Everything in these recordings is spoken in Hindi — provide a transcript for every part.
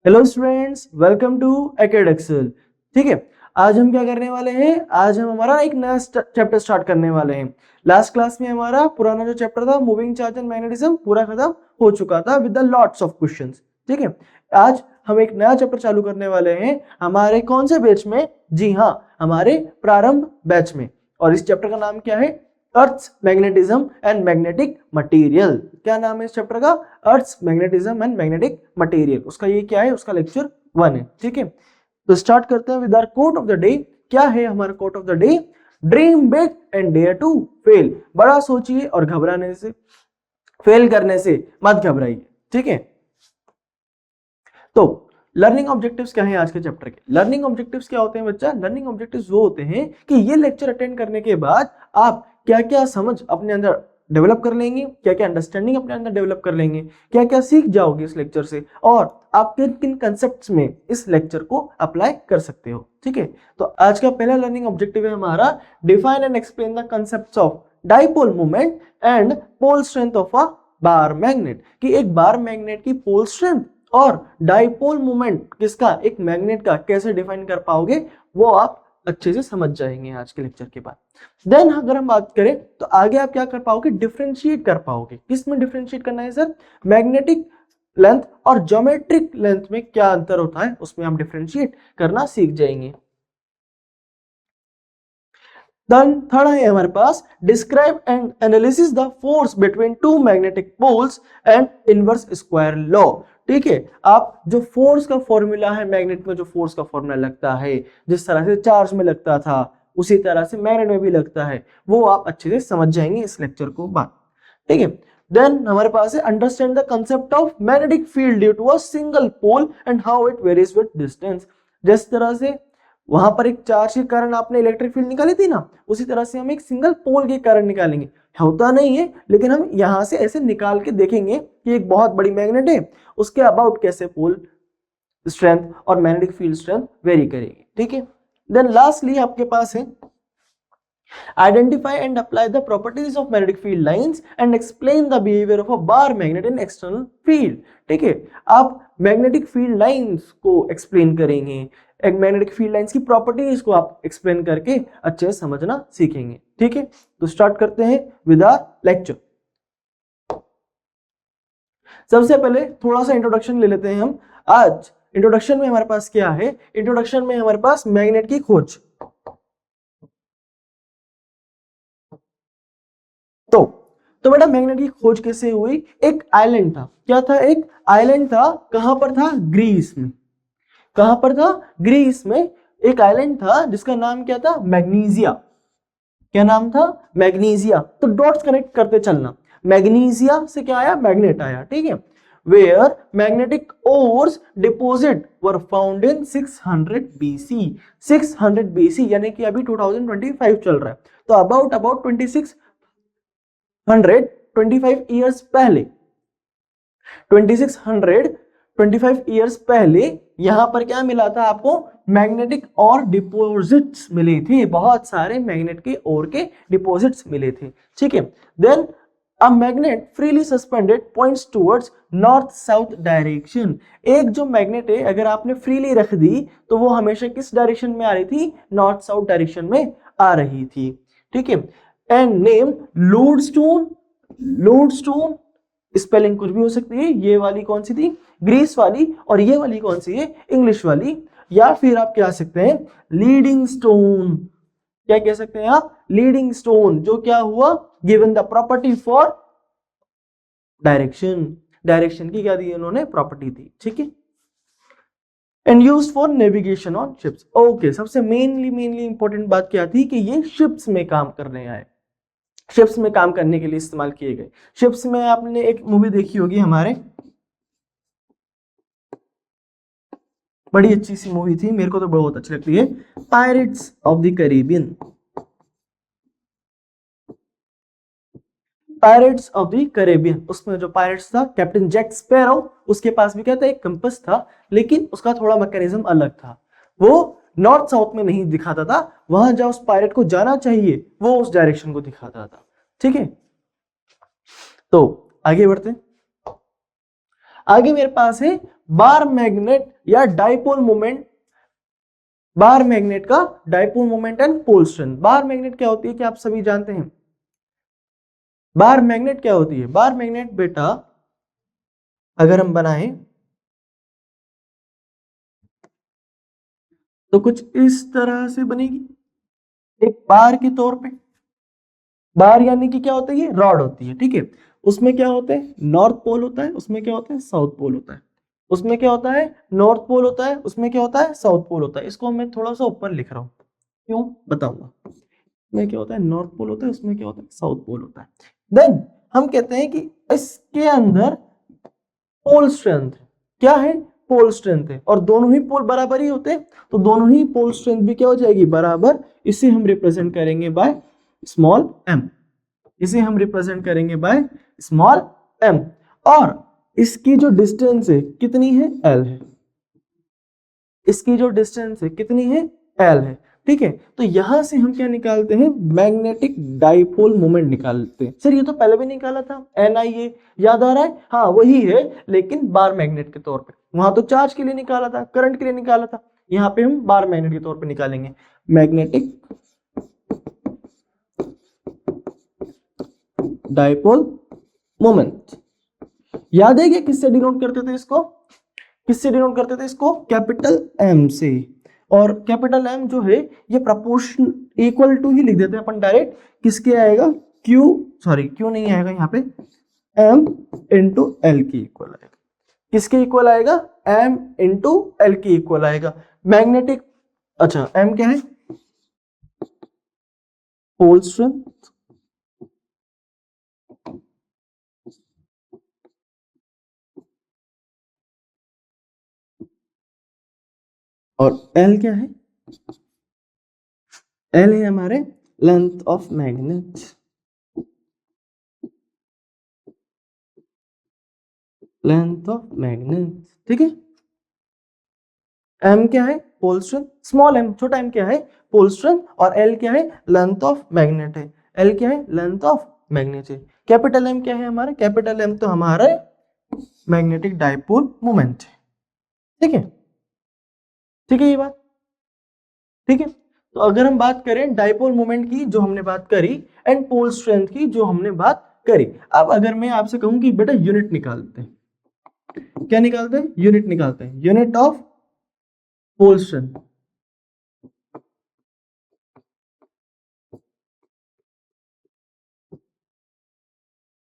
हेलो स्टूडेंट्स, वेलकम टू एकेडेक्सल। ठीक है, आज हम क्या करने वाले हैं? आज हम हमारा एक नया चैप्टर स्टार्ट करने वाले हैं। लास्ट क्लास में हमारा पुराना जो चैप्टर था मूविंग चार्ज एंड मैग्नेटिज्म पूरा खत्म हो चुका था with the lots of questions. ठीक है, आज हम एक नया चैप्टर चालू करने वाले हैं हमारे कौन से बैच में? जी हाँ, हमारे प्रारंभ बैच में। और इस चैप्टर का नाम क्या है? अर्थ मैग्नेटिज्म एंड मैग्नेटिक मटेरियल। क्या नाम है इस चैप्टर का? अर्थ मैग्नेटिज्म एंड मैग्नेटिक मटेरियल। उसका ये क्या है? उसका लेक्चर 1 है। ठीक है, तो स्टार्ट करते हैं with our quote of the day. क्या है हमारा quote of the day? Dream big and dare to fail. बड़ा सोचिए और घबराने से, फेल करने से मत घबराइए। ठीक है, तो लर्निंग ऑब्जेक्टिव्स क्या है आज के चैप्टर के? लर्निंग ऑब्जेक्टिव्स क्या होते हैं बच्चा? लर्निंग ऑब्जेक्टिव्स वो होते हैं कि ये लेक्चर अटेंड करने के बाद आप क्या क्या समझ अपने अंदर डेवलप कर लेंगे, क्या क्या अंडरस्टैंडिंग अपने अंदर डेवलप कर लेंगे, क्या क्या सीख जाओगे इस लेक्चर से, और आप किन किन कंसेप्ट्स में इस लेक्चर को अप्लाई कर सकते हो। ठीक है, तो आज का पहला लर्निंग ऑब्जेक्टिव है हमारा define and explain the concepts of dipole moment and pole strength of a bar magnet. कि एक बार मैग्नेट की पोल स्ट्रेंथ और डाइपोल मोमेंट किसका? एक मैग्नेट का, कैसे डिफाइन कर पाओगे वो आप अच्छे से समझ जाएंगे आज के लेक्चर के बाद। देन अगर हम बात करें तो आगे आप क्या कर पाओगे? डिफरेंशिएट कर पाओगे। किस में डिफरेंशिएट करना है सर? मैग्नेटिक लेंथ और ज्योमेट्रिक लेंथ में क्या अंतर होता है उसमें हम डिफरेंशिएट करना सीख जाएंगे। देन थर्ड है हमारे पास describe and analysis the force between two magnetic poles and inverse square law. ठीक है, आप जो फोर्स का फॉर्मूला है, मैग्नेट में जो फोर्स का फॉर्मूला लगता है, जिस तरह से चार्ज में लगता था उसी तरह से मैग्नेट में भी लगता है, वो आप अच्छे से समझ जाएंगे इस लेक्चर को बाद। ठीक है, देन हमारे पास है understand the concept of magnetic field due to a single pole and how it varies with distance. जिस तरह से वहां पर एक चार्ज के कारण आपने इलेक्ट्रिक फील्ड निकाली थी ना, उसी तरह से हम एक सिंगल पोल के कारण निकालेंगे। होता नहीं है, लेकिन हम यहां से ऐसे निकाल के देखेंगे कि एक बहुत बड़ी मैग्नेट है, उसके अबाउट कैसे पोल स्ट्रेंथ और मैग्नेटिक फील्ड स्ट्रेंथ वेरी करेगी। ठीक है, देन लास्टली आपके पास है identify and apply the properties of magnetic field lines and explain the behavior of a bar magnet in external field। ठीक है, आप मैग्नेटिक फील्ड लाइंस को एक्सप्लेन करेंगे, एक मैग्नेटिक फील्ड लाइंस की प्रॉपर्टीज को आप एक्सप्लेन करके अच्छे से समझना सीखेंगे। ठीक है, तो स्टार्ट करते हैं विद आवर लेक्चर। सबसे पहले थोड़ा सा इंट्रोडक्शन ले लेते हैं हम। आज इंट्रोडक्शन में हमारे पास क्या है? इंट्रोडक्शन में हमारे पास मैग्नेट की खोज। तो बेटा मैग्नेट की खोज कैसे हुई? एक आइलैंड था। क्या था? एक आइलैंड था। कहां पर था? ग्रीस में। कहां पर था? ग्रीस में एक आइलैंड था जिसका नाम क्या था? मैग्नीजिया। क्या नाम था? मैग्नीजिया। तो डॉट्स कनेक्ट करते चलना। मैग्नीजिया से क्या आया? मैग्नेट आया। ठीक है, where magnetic ores deposit were found in 600 BC। 600 BC यानी कि अभी 2025 चल रहा है, तो अबाउट 2625 ईयर्स पहले, 2625 ईयर्स पहले यहां पर क्या मिला था आपको? मैग्नेटिक और डिपॉजिट्स मिले थे। बहुत सारे मैग्नेट के और के डिपॉजिट्स मिले थे। ठीक है, then a magnet freely suspended points towards north south direction. एक जो मैग्नेट है अगर आपने फ्रीली रख दी तो वो हमेशा किस डायरेक्शन में आ रही थी? नॉर्थ साउथ डायरेक्शन में आ रही थी। ठीक है, and name lodestone. Lodestone spelling कुछ भी हो सकती है। ये वाली कौन सी थी? ग्रीस वाली। और ये वाली कौन सी है? इंग्लिश वाली। या फिर आप क्या सकते हैं? Leading stone. क्या कह सकते हैं आप? Leading stone. जो क्या हुआ? Given the property for direction. Direction की क्या दी उन्होंने? प्रॉपर्टी दी। ठीक है, and used for navigation on ships. Okay, सबसे मेनली इंपॉर्टेंट बात क्या थी? कि ये शिप्स में काम करने आए, शिप्स में काम करने के लिए इस्तेमाल किए गए। शिप्स में आपने एक मूवी देखी होगी हमारे, बड़ी अच्छी सी मूवी थी, मेरे को तो बहुत अच्छी लगती है, pirates of the Caribbean. Pirates of the Caribbean, उसमें जो पायरेट्स था कैप्टन जैक स्पैरो, उसके पास भी क्या था? एक कंपास था, लेकिन उसका थोड़ा मैकेनिज्म अलग था। वो नॉर्थ साउथ में नहीं दिखाता था, वहां जहां उस पायरेट को जाना चाहिए वो उस डायरेक्शन को दिखाता था। ठीक है, तो आगे बढ़ते हैं। आगे मेरे पास है बार मैग्नेट या डाइपोल मोमेंट, बार मैग्नेट का dipole moment and pole strength. Bar magnet क्या होती है कि आप सभी जानते हैं, बार मैग्नेट क्या होती है? बार मैग्नेट बेटा अगर हम बनाएं तो कुछ इस तरह से बनेगी, एक बार के तौर पे। बार यानी कि क्या होता है? ये रॉड होती है, ठीक है। उसमें क्या होता है? नॉर्थ पोल होता है, उसमें क्या होता है? साउथ पोल होता है। उसमें क्या होता है? नॉर्थ पोल होता है, उसमें क्या होता है? साउथ पोल होता है। इसको मैं थोड़ा सा ऊपर लिख रहा हूँ, क्यों बताऊंगा। उसमें क्या होता है? नॉर्थ पोल होता है, उसमें क्या होता है? साउथ पोल होता है। देन हम कहते हैं कि इसके अंदर पोल स्ट्रेंथ क्या है? पोल स्ट्रेंथ है, और दोनों ही पोल बराबर ही होते हैं, तो दोनों ही पोल स्ट्रेंथ भी क्या हो जाएगी? बराबर। इसे हम रिप्रेजेंट करेंगे बाय स्मॉल m, इसे हम रिप्रेजेंट करेंगे बाय स्मॉल m। और इसकी जो डिस्टेंस है कितनी है? l है। इसकी जो डिस्टेंस है कितनी है? l है, ठीक है। तो यहां से हम क्या निकालते हैं? मैग्नेटिक डाइपोल मोमेंट निकालते हैं। सर ये तो पहले भी निकाला था, NIA, याद आ रहा है? हाँ वही है, लेकिन बार मैग्नेट के तौर पे। वहां तो चार्ज के लिए निकाला था, करंट के लिए निकाला था, यहाँ पे हम बार मैग्नेट के तौर पे निकालेंगे। मैग्नेटिक डाइपोल मोमेंट, याद है कि किससे डिनोट करते थे इसको? किससे डिनोट करते थे इसको? कैपिटल M से। और कैपिटल M जो है ये प्रपोर्शन इक्वल टू ही लिख देते हैं अपन डायरेक्ट। किसके आएगा? Q, सॉरी Q नहीं आएगा यहाँ पे, M इंटू L की इक्वल आएगा। किसके इक्वल आएगा? M इंटू L की इक्वल आएगा। मैग्नेटिक, अच्छा M क्या है? पोल स्ट्रेंथ, और L क्या है? L है हमारे length of magnet, length of magnet, ठीक है। M क्या है? पोल स्ट्रेंथ, स्मॉल m, छोटा m क्या है? पोल स्ट्रेंथ, और L क्या है? लेंथ ऑफ मैग्नेट है। L क्या है? लेंथ ऑफ मैग्नेट है। कैपिटल M क्या है हमारा? कैपिटल M तो हमारा मैग्नेटिक डाइपोल मोमेंट है, ठीक है। ठीक है ये बात, ठीक है। तो अगर हम बात करें डाइपोल मोमेंट की जो हमने बात करी, एंड पोल स्ट्रेंथ की जो हमने बात करी, अब अगर मैं आपसे कहूं कि बेटा यूनिट निकालते हैं, क्या निकालते हैं? यूनिट निकालते हैं, यूनिट ऑफ पोल स्ट्रेंथ।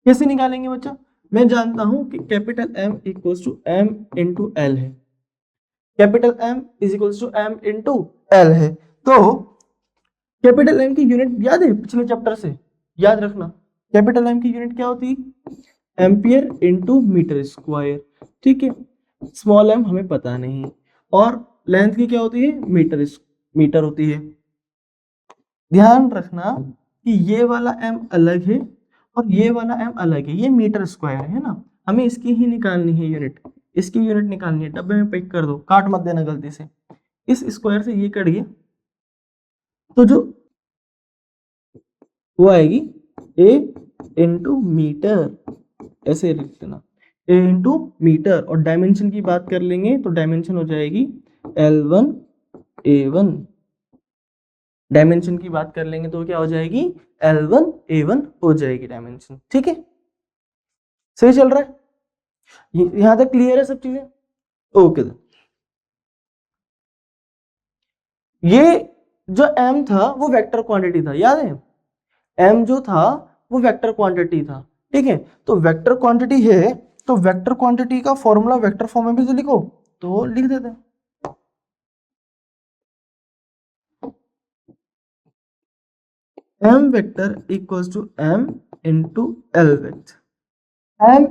कैसे निकालेंगे बच्चा? मैं जानता हूं कि capital M equals to M into L है, capital M is equals to M into L है। तो कैपिटल M की यूनिट याद है पिछले चैप्टर से? याद रखना, कैपिटल M की यूनिट क्या होती है? एम्पियर इंटू मीटर स्क्वायर, ठीक है। स्मॉल m हमें पता नहीं, और लेंथ की क्या होती है? मीटर होती है। ध्यान रखना कि ये वाला m अलग है और ये वाला m अलग है, ये मीटर स्क्वायर है ना, हमें इसकी ही निकालनी है यूनिट, इसकी यूनिट निकालनी है। डब्बे में पैक कर दो, काट मत देना गलती से, इस स्क्वायर से ये कट गया, तो जो वो आएगी a इंटू मीटर, ऐसे लिख देना, a इंटू मीटर। और डायमेंशन की बात कर लेंगे तो डायमेंशन हो जाएगी L1 A1, डायमेंशन की बात कर लेंगे तो क्या हो जाएगी? L1 A1 हो जाएगी डायमेंशन, ठीक है। सही चल रहा है? यहां तक क्लियर है सब चीजें? ओके। ये जो m था वो वेक्टर क्वांटिटी था, याद है? m जो था वो वेक्टर क्वांटिटी था, ठीक है। तो वेक्टर क्वांटिटी है, तो वेक्टर क्वांटिटी का फॉर्मूला वेक्टर फॉर्म में भी तो लिखो, तो लिख देते हैं। m vector equals to m into L vector, m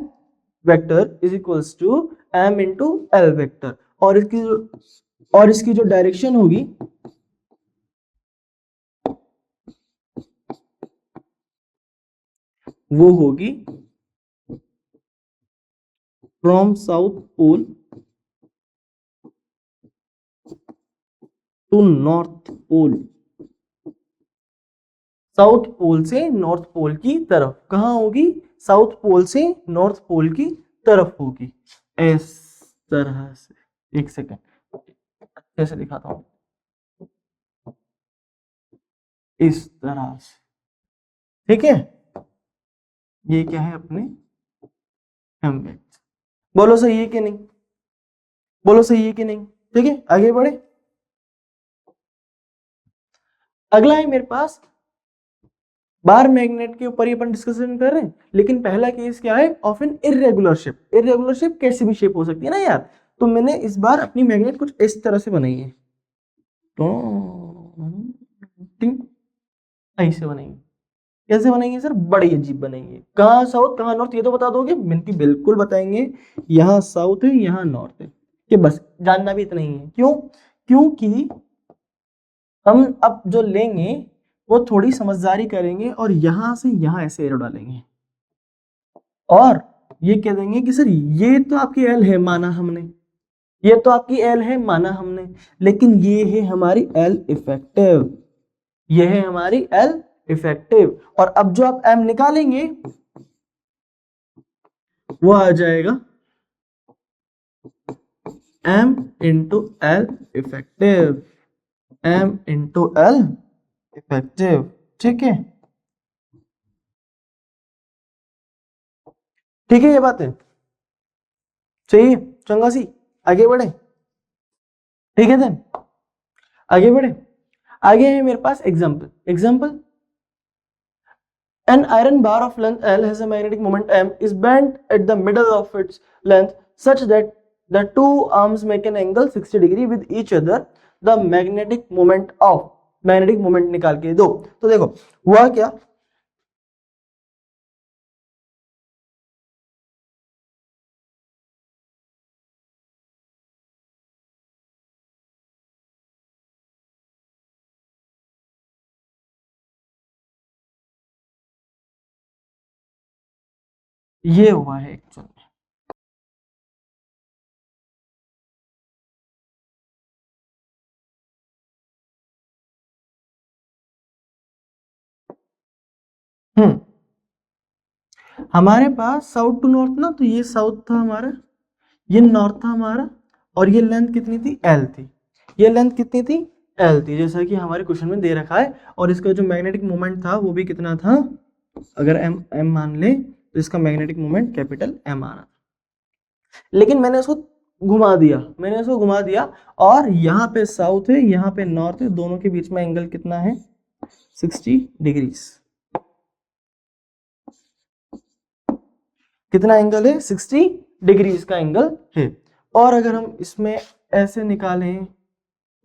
vector is equals to m into L vector, और इसकी जो डायरेक्शन होगी वो होगी from south pole to north pole, south pole से नॉर्थ पोल की तरफ। कहां होगी? साउथ पोल से नॉर्थ पोल की तरफ होगी। एस तरह से, एक सेकेंड कैसे दिखाता हूं, इस तरह से, ठीक है। ये क्या है अपने एम्बेड। बोलो सही है कि नहीं, बोलो सही है कि नहीं, ठीक है आगे बढ़े। अगला है मेरे पास बार मैग्नेट के ऊपर ही अपन डिस्कशन कर रहे हैं, लेकिन पहला केस क्या है, of an irregular shape. Irregular shape कैसी भी शेप हो सकती है ना यार, तो मैंने इस बार अपनी मैग्नेट कुछ इस तरह से बनाई है, तो ऐसे बनाएंगे। कैसे बनाएंगे सर, बड़ी अजीब बनाएंगे। कहाँ साउथ कहाँ नॉर्थ ये तो बता दोगे, मिनती बिल्कुल बताएंगे। यहाँ साउथ है यहाँ नॉर्थ है, कि बस जानना भी इतना ही है। क्यों, क्योंकि हम अब जो लेंगे वो थोड़ी समझदारी करेंगे और यहां से यहां ऐसे एरो डालेंगे और ये कह देंगे कि सर ये तो आपकी एल है माना हमने, ये तो आपकी एल है माना हमने, लेकिन ये है हमारी एल इफेक्टिव, ये है हमारी एल इफेक्टिव। और अब जो आप एम निकालेंगे वो आ जाएगा M into L effective, M into L effective, ठीक है। ठीक है ये बात है, चाहिए चंगा सी, आगे बढ़े, ठीक है देन आगे बढ़े। आगे है मेरे पास example. Example, an iron bar of length L has a magnetic moment M is bent at the middle of its length such that the two arms make an angle 60 degree with each other. The magnetic moment of, magnetic moment निकाल के दो। तो देखो हुआ क्या, ये हुआ है एक्चुअल। हम्म, हमारे पास साउथ टू नॉर्थ ना, तो ये साउथ था हमारा, ये नॉर्थ था हमारा, और ये लेंथ कितनी थी, एल थी। ये लेंथ कितनी थी, एल थी, जैसा कि हमारे क्वेश्चन में दे रखा है। और इसका जो मैग्नेटिक मोमेंट था वो भी कितना था, अगर एम एम मान ले तो इसका मैग्नेटिक मोमेंट कैपिटल एम आना। लेकिन मैंने उसको घुमा दिया, मैंने उसको घुमा दिया, और यहाँ पे साउथ है यहाँ पे नॉर्थ है, दोनों के बीच में एंगल कितना है, 60 डिग्रीज। कितना एंगल है, 60 डिग्रीज का एंगल है। और अगर हम इसमें ऐसे निकालें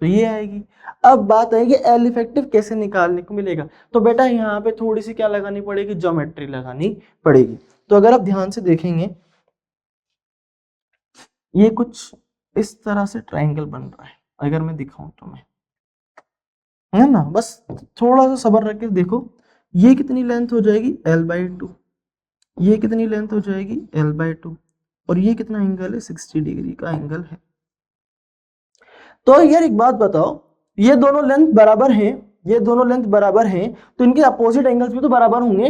तो ये आएगी। अब बात है कि एल इफेक्टिव कैसे निकालने को मिलेगा, तो बेटा यहाँ पे थोड़ी सी क्या लगानी पड़ेगी, ज्योमेट्री लगानी पड़ेगी। तो अगर आप ध्यान से देखेंगे, ये कुछ इस तरह से ट्रायंगल बन रहा है, अगर मैं दिखाऊं तो मैं, है ना, बस थोड़ा सा सब्र रख के देखो। ये कितनी लेंथ हो जाएगी, L/2, ये कितनी लेंथ हो जाएगी, L/2, और ये कितना एंगल है, 60 डिग्री का एंगल है। तो यार एक बात बताओ, ये दोनों लेंथ बराबर हैं, ये दोनों लेंथ बराबर हैं, तो इनके अपोजिट एंगल्स भी तो बराबर होंगे,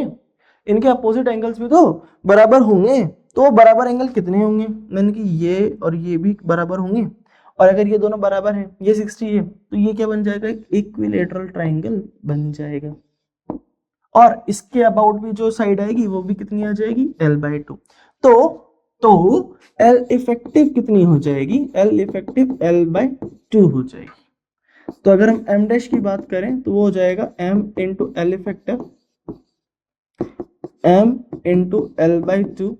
इनके अपोजिट एंगल्स भी तो बराबर होंगे। तो बराबर एंगल कितने होंगे, यानी कि ये और ये भी बराबर होंगे। और अगर ये दोनों बराबर हैं, ये 60 है, तो ये क्या बन जाएगा, इक्विलेटरल ट्राइंगल बन जाएगा। और इसके अबाउट भी जो साइड आएगी वो भी कितनी आ जाएगी, L/2। तो तो एल इफेक्टिव कितनी हो जाएगी, एल इफेक्टिव L/2 हो जाएगी। तो अगर हम एम डैश की बात करें तो वो हो जाएगा m into L effective, m into L/2,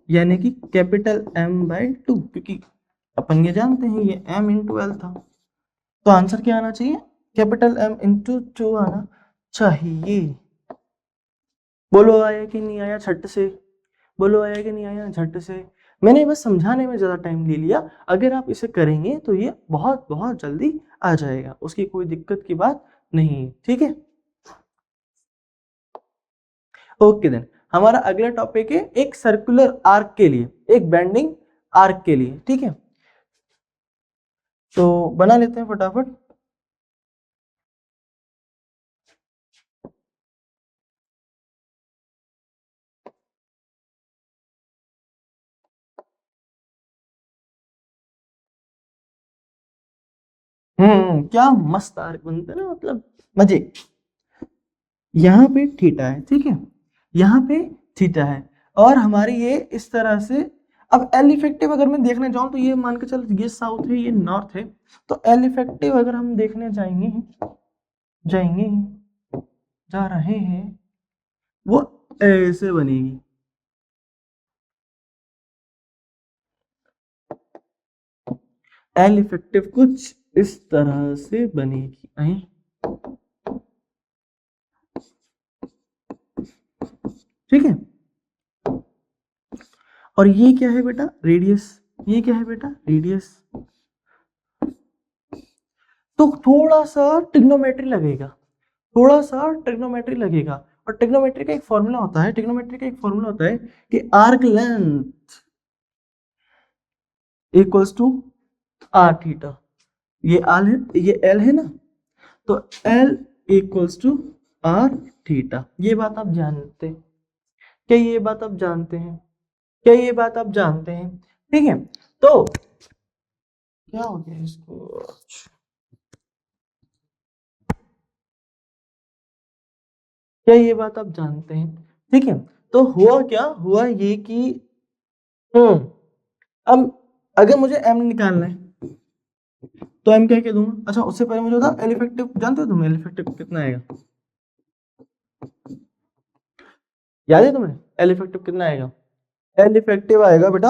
यानी कि कैपिटल M/2, क्योंकि अपन ये जानते हैं ये m इंटू एल था। तो आंसर क्या आना चाहिए, कैपिटल M इंटू 2 आना चाहिए। बोलो आया कि नहीं आया झट से, बोलो आया कि नहीं आया झट से। मैंने बस समझाने में ज्यादा टाइम ले लिया, अगर आप इसे करेंगे तो ये बहुत बहुत जल्दी आ जाएगा, उसकी कोई दिक्कत की बात नहीं है, ठीक है। ओके देन, हमारा अगला टॉपिक है एक सर्कुलर आर्क के लिए, एक बेंडिंग आर्क के लिए, ठीक है। तो बना लेते हैं फटाफट। क्या मस्त आर्क बनता है ना, मतलब मजे। यहाँ पे थीटा है, ठीक है, यहाँ पे थीटा है, और हमारी ये इस तरह से। अब एल इफेक्टिव अगर मैं देखने जाऊं तो ये मान के चल, ये साउथ है ये नॉर्थ है, तो एल इफेक्टिव अगर हम देखने जाएंगे जाएंगे जा रहे हैं, वो ऐसे बनेगी। एल इफेक्टिव कुछ इस तरह से बनेगी। ठीक है, और ये क्या है बेटा, रेडियस। ये क्या है बेटा, रेडियस। तो थोड़ा सा ट्रिग्नोमेट्री लगेगा, थोड़ा सा ट्रिग्नोमेट्री लगेगा। और ट्रिग्नोमेट्री का एक फॉर्मूला होता है, ट्रिग्नोमेट्री का एक फॉर्मूला होता है कि arc length equals to R theta. ये आल है, ये एल है ना, तो L equals to R theta. ये बात आप जानते हैं क्या, ये बात आप जानते हैं क्या, ये बात आप जानते हैं। ठीक है, तो क्या हो गया इसको, क्या ये बात आप जानते हैं। ठीक है, तो हुआ क्या, हुआ ये कि हम्म अब अगर मुझे एम निकालना है तो एम क्या कह दूंगा। अच्छा, उससे पहले मुझे बता, एल इफेक्टिव जानते हो तुम, एल इफेक्टिव कितना आएगा, याद है तुम्हें एल इफेक्टिव कितना आएगा। एल इफेक्टिव आएगा बेटा,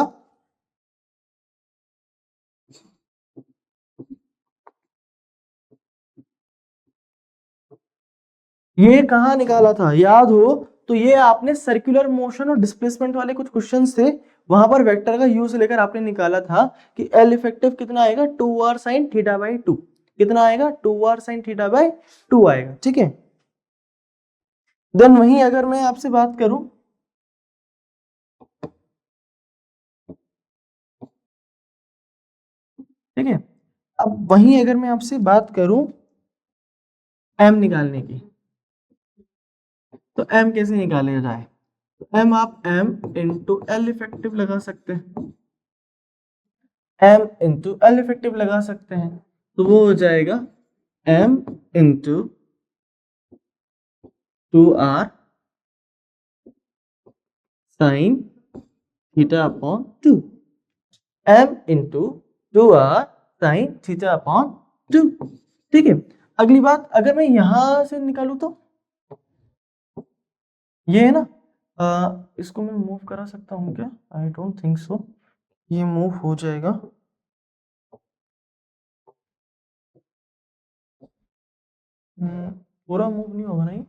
ये कहाँ निकाला था याद हो तो, ये आपने सर्कुलर मोशन और डिस्प्लेसमेंट वाले कुछ क्वेश्चंस थे, वहां पर वेक्टर का यूज लेकर आपने निकाला था कि एल इफेक्टिव कितना आएगा, 2r sin थीटा बाई 2। कितना आएगा, 2r sin थीटा बाई 2 आएगा। ठीक है, देन वहीं अगर मैं आपसे बात करूं, ठीक है, अब वहीं अगर मैं आपसे बात करूं एम निकालने की, तो एम कैसे निकाला जाए। तो एम आप एम इंटू एल इफेक्टिव लगा सकते हैं, एम इंटू एल इफेक्टिव लगा सकते हैं, तो वो हो जाएगा M into 2r sine theta upon 2, M into 2r sine theta upon 2। ठीक है, अगली बात अगर मैं यहां से निकालू तो ये है ना, इसको मैं मूव करा सकता हूँ क्या, आई डोंट थिंक सो, ये मूव हो जाएगा। पूरा मूव नहीं होगा नहीं,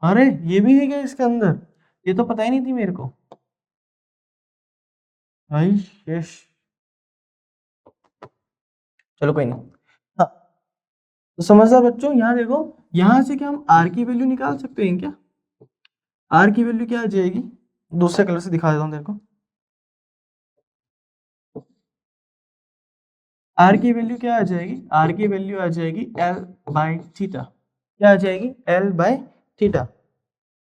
अरे ये भी है क्या इसके अंदर, ये तो पता ही नहीं थी मेरे को। भाई यश, चलो कोई नहीं। हाँ, तो समझदार बच्चों यहाँ देखो, यहाँ से क्या हम आर की वैल्यू निकाल सकते हैं क्या, आर की वैल्यू क्या आ जाएगी, दूसरे कलर से दिखा देता हूँ देखो। आर की वैल्यू क्या आ जाएगी, आर की वैल्यू आ जाएगी एल बाई थीटा। क्या आ जाएगी, एल बाई थीटा।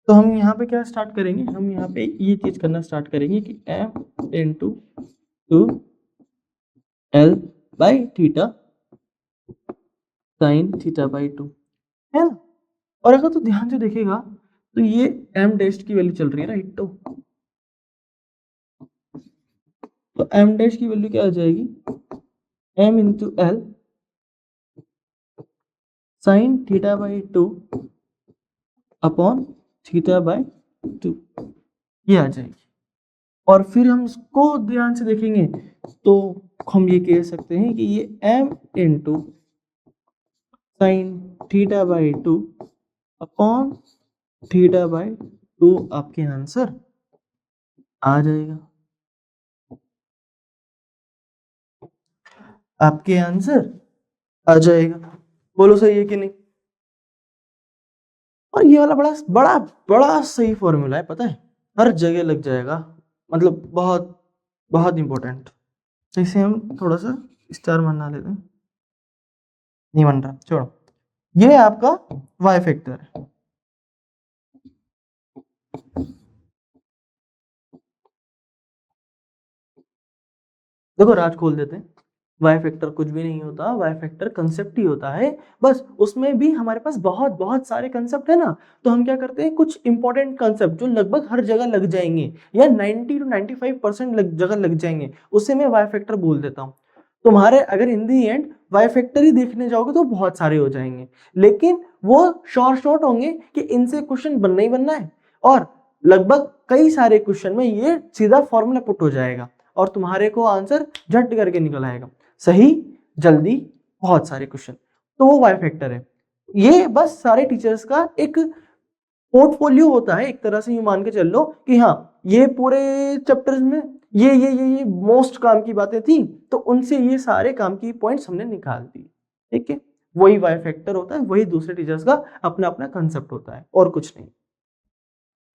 तो हम यहाँ पे क्या स्टार्ट करेंगे, हम यहाँ पे ये चीज करना स्टार्ट करेंगे कि M into two L by theta sine theta by 2, है ना। और अगर तो ध्यान से देखेगा तो ये एम डैश की वैल्यू चल रही है राइट, तो एम डैश की वैल्यू क्या आ जाएगी, M into L sine theta by 2 upon theta by 2, ये आ जाएगी। और फिर हम इसको ध्यान से देखेंगे तो हम ये कह सकते हैं कि ये M into sine theta by 2 upon theta by 2 आपके आंसर आ जाएगा, आपके आंसर आ जाएगा। बोलो सही है कि नहीं। और ये वाला बड़ा बड़ा बड़ा सही फॉर्मूला है, पता है, हर जगह लग जाएगा, मतलब बहुत बहुत इंपॉर्टेंट। तो इसे हम थोड़ा सा स्टार बना लेते हैं, नहीं बन रहा छोड़ो। ये आपका वाई फैक्टर है, देखो राज खोल देते हैं, वाई फैक्टर कुछ भी नहीं होता, वाई फैक्टर कंसेप्ट ही होता है बस। उसमें भी हमारे पास बहुत बहुत सारे कंसेप्ट है ना, तो हम क्या करते हैं, कुछ इंपॉर्टेंट कंसेप्ट जो लगभग हर जगह लग जाएंगे या 90 to 95% जगह लग जाएंगे, उससे मैं वाई फैक्टर बोल देता हूँ। तुम्हारे अगर इन दी एंड वाई फैक्टर ही देखने जाओगे तो बहुत सारे हो जाएंगे, लेकिन वो शॉर्ट होंगे कि इनसे क्वेश्चन बनना ही बनना है, और लगभग कई सारे क्वेश्चन में ये सीधा फॉर्मूला पुट हो जाएगा और तुम्हारे को आंसर झट करके निकल आएगा, सही, जल्दी, बहुत सारे क्वेश्चन। तो वो वाई फैक्टर है। ये बस सारे टीचर्स का एक पोर्टफोलियो होता है, एक तरह से ये मान के चल लो कि हाँ ये पूरे चैप्टर्स में ये मोस्ट काम की बातें थी, तो उनसे ये सारे काम की पॉइंट्स हमने निकाल दी, ठीक है। वही वाई फैक्टर होता है, वही दूसरे टीचर्स का अपना अपना कंसेप्ट होता है और कुछ नहीं।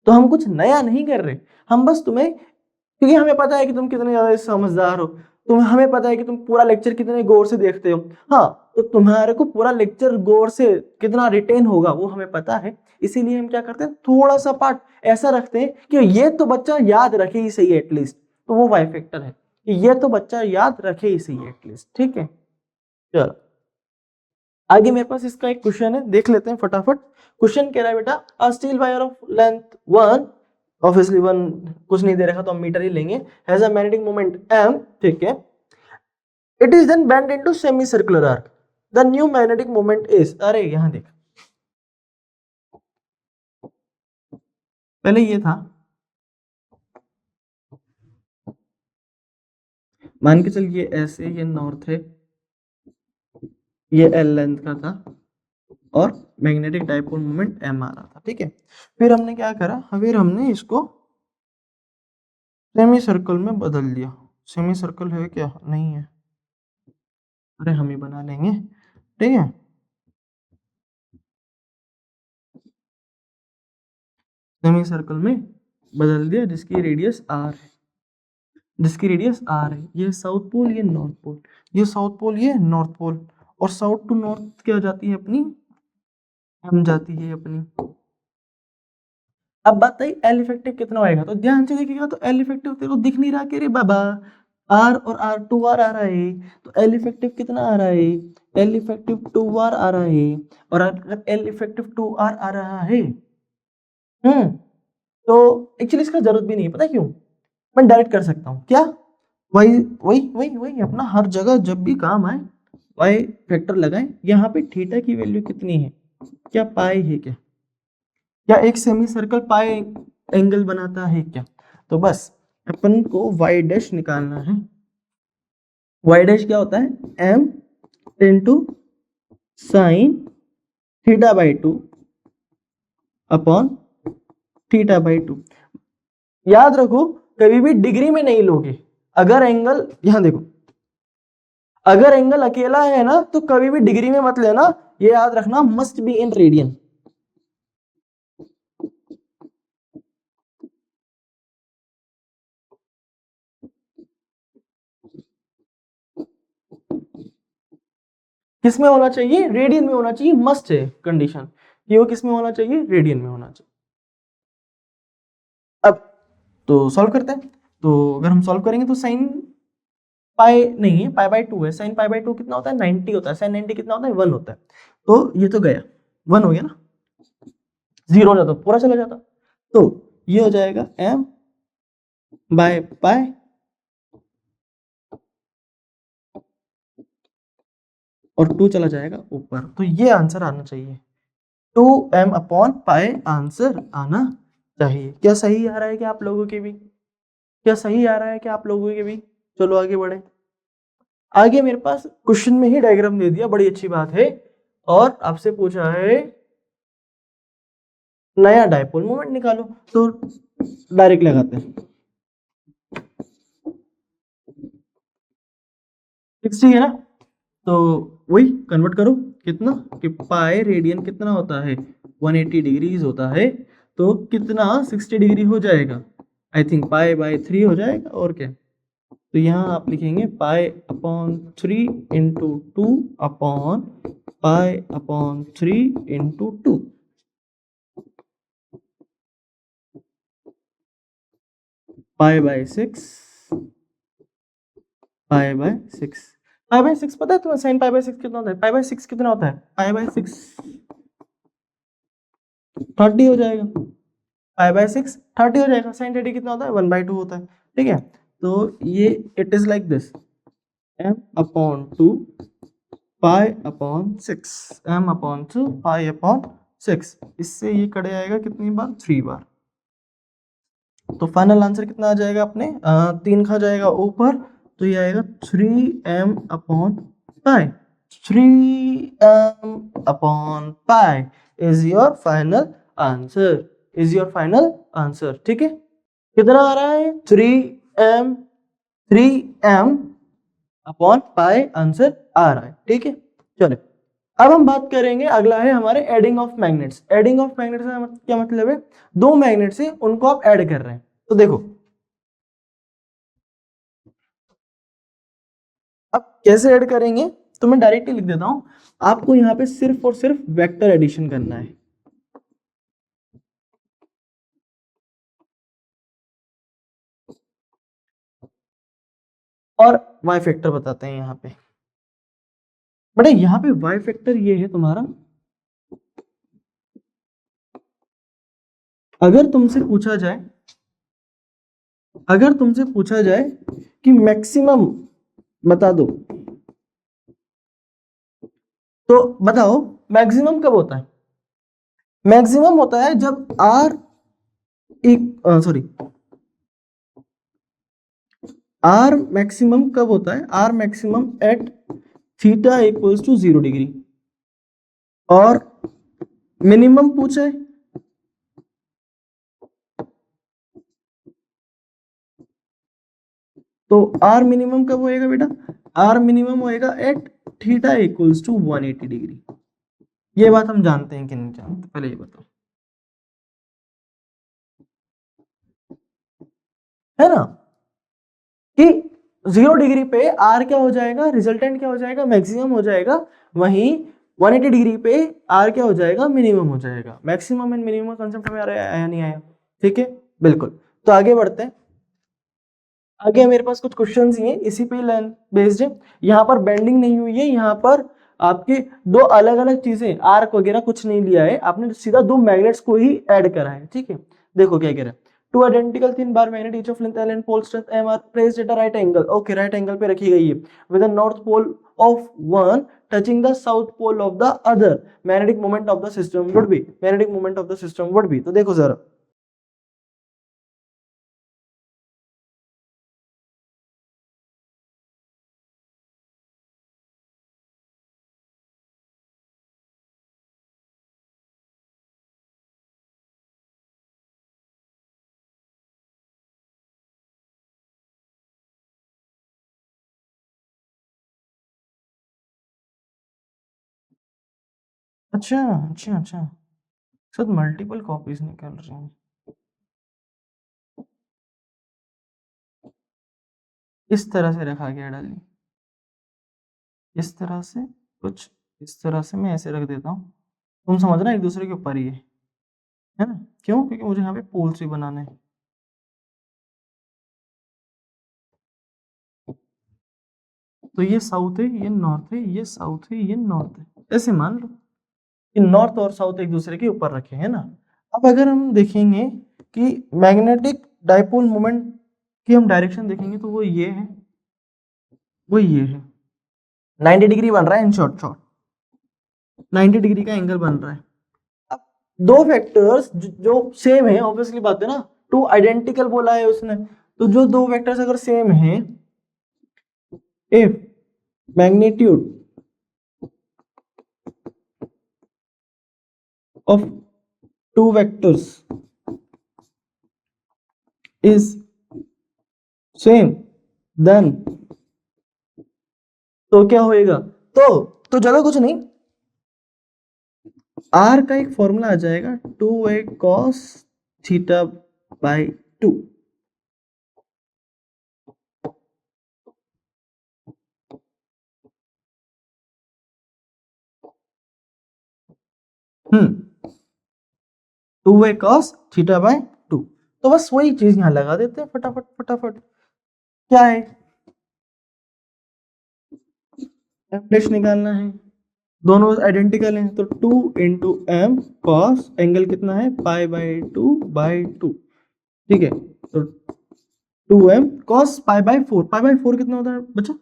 तो हम कुछ नया नहीं कर रहे, हम बस तुम्हें, क्योंकि हमें पता है कि तुम कितने ज्यादा समझदार हो, हमें पता है कि तुम पूरा लेक्चर कितने गौर से देखते हो, हाँ, तो तुम्हारे को पूरा लेक्चर गौर से कितना रिटेन होगा वो हमें पता है। इसीलिए हम क्या करते हैं, थोड़ा सा पार्ट ऐसा रखते हैं कि ये तो बच्चा याद रखे ही सही एटलीस्ट, तो वो वाई फैक्टर है कि ये तो बच्चा याद रखे ही सही एटलीस्ट, ठीक है। चलो आगे मेरे पास इसका एक क्वेश्चन है, देख लेते हैं फटाफट। क्वेश्चन कह रहा है बेटा, a steel wire of length 1, obviously 1 कुछ नहीं दे रखा तो हम मीटर ही लेंगे, has a magnetic moment m, ठीक है, it is then bend into semi circular arc, the new magnetic moment is, अरे यहां देख, पहले ये था, मान के चल ये ऐसे, ये नॉर्थ है, ये एल लेंथ का था और मैग्नेटिक डाइपोल मोमेंट m आ रहा था, ठीक है। फिर हमने क्या करा, फिर हमने इसको सेमी सर्कल में बदल दिया। सेमी सर्कल है क्या, नहीं है, अरे हम ही बना लेंगे, ठीक है। सेमी सर्कल में बदल दिया जिसकी रेडियस आर है, जिसकी रेडियस आर है। ये साउथ पोल, ये नॉर्थ पोल, ये साउथ पोल, ये नॉर्थ पोल, और साउथ टू नॉर्थ क्या जाती है अपनी, हम जाती है अपनी। अब बात आई एल इफेक्टिव कितना होएगा, तो ध्यान से देखिएगा, तो एल इफेक्टिव तेरे को दिख नहीं रहा कि रे बाबा, आर और आर 2 आर आ रहा है, तो एल इफेक्टिव कितना आ रहा है, एल इफेक्टिव 2 आर आ रहा है, और अगर एल इफेक्टिव 2 आर आ रहा है, हम्म, तो एक्चुअली इसका जरूरत भी नहीं है, पता है क्यों, मैं डायरेक्ट कर सकता हूँ क्या, वही वही वही वही अपना हर जगह जब भी काम आए वाई फैक्टर लगाएं। यहाँ पे थीटा की वैल्यू कितनी है, क्या पाई है क्या, क्या एक सेमी सर्कल पाई एंगल बनाता है क्या, तो बस अपन को वाई डैश निकालना है। वाई डैश क्या होता है, एम इंटू साइन θ/2 अपॉन θ/2। याद रखो कभी भी डिग्री में नहीं लोगे, अगर एंगल, यहां देखो, अगर एंगल अकेला है ना तो कभी भी डिग्री में मत लेना, ये याद रखना, मस्ट बी इन रेडियन। किस में होना चाहिए, रेडियन में होना चाहिए, मस्ट है कंडीशन कि वो किस में होना चाहिए, रेडियन में होना चाहिए। अब तो सॉल्व करते हैं, तो अगर हम सॉल्व करेंगे तो साइन पाई नहीं है, π/2 है, साइन π/2 कितना होता है, 90 होता है, साइन 90 कितना होता है, 1 होता है, तो ये तो गया, 1 हो गया ना, 0 हो जाता पूरा चला जाता, तो ये हो जाएगा m/π और 2 चला जाएगा ऊपर, तो ये आंसर आना चाहिए, 2m/π आंसर आना चाहिए। क्या सही आ रहा है क्या आप लोगों के भी, क्या सही आ रहा है क्या आप लोगों के भी। चलो आगे बढ़े, आगे मेरे पास क्वेश्चन में ही डायग्राम दे दिया, बड़ी अच्छी बात है, और आपसे पूछा है नया डायपोल मोमेंट निकालो, तो डायरेक्ट लगाते हैं, 60 है ना, तो वही कन्वर्ट करो, कितना कि पाई रेडियन कितना होता है, 180 डिग्रीज होता है, तो कितना 60 डिग्री हो जाएगा, आई थिंक π/3 हो जाएगा, और क्या, तो यहाँ आप लिखेंगे π/3 into 2 upon π/3 into 2, π/6 pi by 6। Pi by 6 पता है तुम्हें साइन पाई बाय 6 कितना होता है? पाई बाय 6 कितना होता है? पाई बाय 6 30 हो जाएगा। पाई बाय 6 30 हो जाएगा। साइन 30 कितना होता है? 1/2 होता है। ठीक है, तो ये it is like this, m upon 2 pi upon 6, m upon 2 pi upon 6। इससे ये कट जाएगा कितनी बार? 3 बार। तो फाइनल आंसर कितना आ जाएगा अपने? 3 खा जाएगा ऊपर, तो ये आएगा 3m upon pi. 3m upon pi is your final answer, is your final answer. ठीक है, कितना आ रहा है? 3m अपॉन पाई आंसर आ रहा है। ठीक है, चलो अब हम बात करेंगे, अगला है हमारे adding of magnets. Adding of magnets का क्या मतलब है? दो मैग्नेट्स है, उनको आप ऐड कर रहे हैं। तो देखो अब कैसे ऐड करेंगे, तो मैं डायरेक्टली लिख देता हूं। आपको यहां पे सिर्फ और सिर्फ वेक्टर एडिशन करना है। और वाई फैक्टर बताते हैं यहां पे। बट यहां पे वाई फैक्टर ये है तुम्हारा, अगर तुमसे पूछा जाए, अगर तुमसे पूछा जाए कि मैक्सिमम बता दो, तो बताओ मैक्सिमम कब होता है? मैक्सिमम होता है जब आर सॉरी, आर मैक्सिमम कब होता है? R maximum at theta equals to 0 degree. और मिनिमम पूछा है, तो आर मिनिमम कब होएगा बेटा? आर मिनिमम होएगा at theta equals to 180 degree. ये बात हम जानते हैं कि नहीं जानते? पहले ये बताओ, है ना, कि 0 डिग्री पे आर क्या हो जाएगा? रिजल्टेंट क्या हो जाएगा? मैक्सिमम हो जाएगा। वहीं 180 डिग्री पे आर क्या हो जाएगा? मिनिमम हो जाएगा। मैक्सिमम एंड मिनिमम कंसेप्ट में आया नहीं आया? ठीक है, बिल्कुल। तो आगे बढ़ते हैं। आगे मेरे पास कुछ क्वेश्चंस ही हैं, इसी पे बेस्ड है। यहाँ पर बेंडिंग नहीं हुई है, यहाँ पर आपके दो अलग अलग चीजें, आर्क वगैरह कुछ नहीं लिया है आपने, सीधा दो मैग्नेट्स को ही ऐड करा है। ठीक है, देखो क्या कह रहा है। Two identical thin bar magnet each of length L and pole strength M are placed at a right angle. Okay, right angle पे रखी गई है with the north pole of one touching the south pole of the other. Magnetic moment of the system would be, magnetic moment of the system would be. तो देखो जरा, अच्छा अच्छा अच्छा, सर मल्टीपल कॉपीज निकल रही हैं। इस तरह से रखा गया डाली, इस तरह से, कुछ इस तरह से मैं ऐसे रख देता हूँ। तुम समझना एक दूसरे के ऊपर ही है ना? क्यों? क्योंकि मुझे यहाँ पे पोल्स भी बनाने हैं। तो ये साउथ है, ये नॉर्थ है, ये साउथ है, ये नॉर्थ है, ऐसे मान लो कि नॉर्थ और साउथ एक दूसरे के ऊपर रखे हैं ना। अब अगर हम देखेंगे कि मैग्नेटिक डाइपोल मोमेंट की हम डायरेक्शन देखेंगे, तो वो ये है, वो ये है। 90 डिग्री बन रहा है इन शॉर्ट, शॉर्ट 90 डिग्री का एंगल बन रहा है। अब दो फैक्टर्स जो सेम है, ऑब्वियसली बात है ना, टू आइडेंटिकल बोला है उसने, तो जो दो वेक्टर्स अगर सेम है, if magnitude of two vectors is same, then तो क्या होएगा? तो ज्यादा कुछ नहीं, आर का एक फॉर्मूला आ जाएगा 2a cos theta by 2। Hmm, 2a cos theta by 2। तो बस वही चीज यहां लगा देते हैं फटाफट फटाफट। क्या है? एम डैश निकालना है, दोनों आइडेंटिकल हैं तो 2 इंटू एम कॉस एंगल कितना है पाई/2/2, ठीक है। तो 2m cos पाई/4, पाई/4 कितना होता है बच्चा,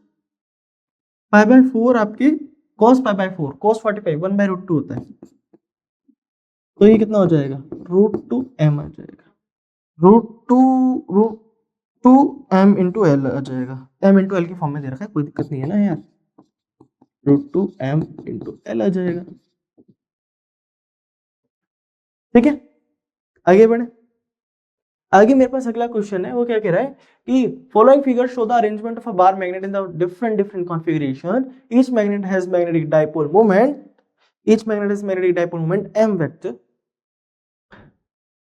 पाई/4 आपके cos पाई/4 cos 45 1/√2 होता है, तो ये कितना हो जाएगा √2m आ जाएगा, √2 इंटू एल आ जाएगा, m इंटू एल की फॉर्म में दे रखा है, कोई दिक्कत नहीं है ना यार, √2m इंटू एल आ जाएगा, ठीक है। आगे बढ़े, आगे मेरे पास अगला क्वेश्चन है, वो क्या कह रहा है कि following figure show the arrangement of a bar magnet in the different configuration, each magnet has magnetic dipole moment, each magnet has magnetic dipole moment m vector,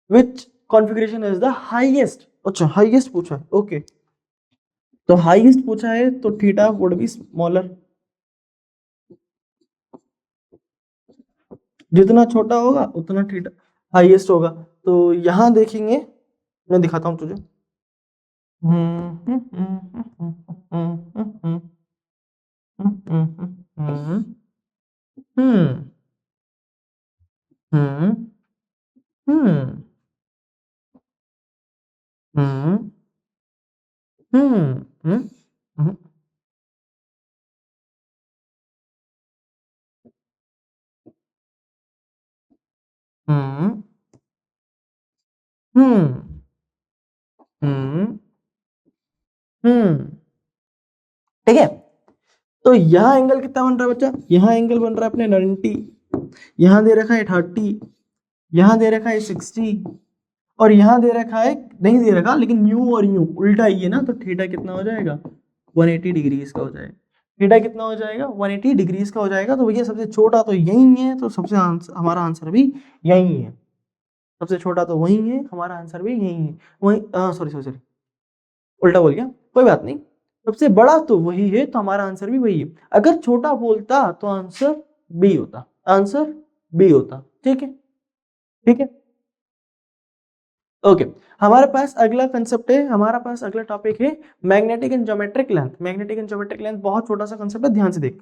which configuration is the highest. अच्छा हाईएस्ट पूछा है, ओके, तो हाईएस्ट पूछा है तो थीटा वुड बी स्मॉलर, जितना छोटा होगा उतना थीटा हाईएस्ट होगा। तो यहां देखेंगे, मैं दिखाता हूं तुझे, ठीक है। तो यहाँ एंगल कितना बन रहा है बच्चा, यहाँ एंगल बन रहा है अपने 90, यहाँ दे रखा है 30, यहाँ दे रखा है 60, और यहाँ दे रखा है, नहीं दे रखा लेकिन न्यू और न्यू उल्टा ही है ना, तो थीटा कितना हो जाएगा 180 डिग्रीज का हो जाएगा, थीटा कितना हो जाएगा 180 डिग्रीज का हो जाएगा। तो भैया सबसे छोटा तो यही है, तो सबसे हमारा आंसर भी यही है, सबसे छोटा तो वही है, हमारा आंसर भी यही है, वही सॉरी सॉरी सॉरी उल्टा बोल गया, कोई बात नहीं, सबसे बड़ा तो वही है, तो हमारा आंसर भी वही है। अगर छोटा बोलता तो आंसर बी होता, आंसर बी होता, ठीक है, ठीक है, ओके। हमारे पास अगला कंसेप्ट है, हमारा पास अगला टॉपिक है magnetic and geometric length. Magnetic and geometric length बहुत छोटा सा कंसेप्ट है, ध्यान से देख।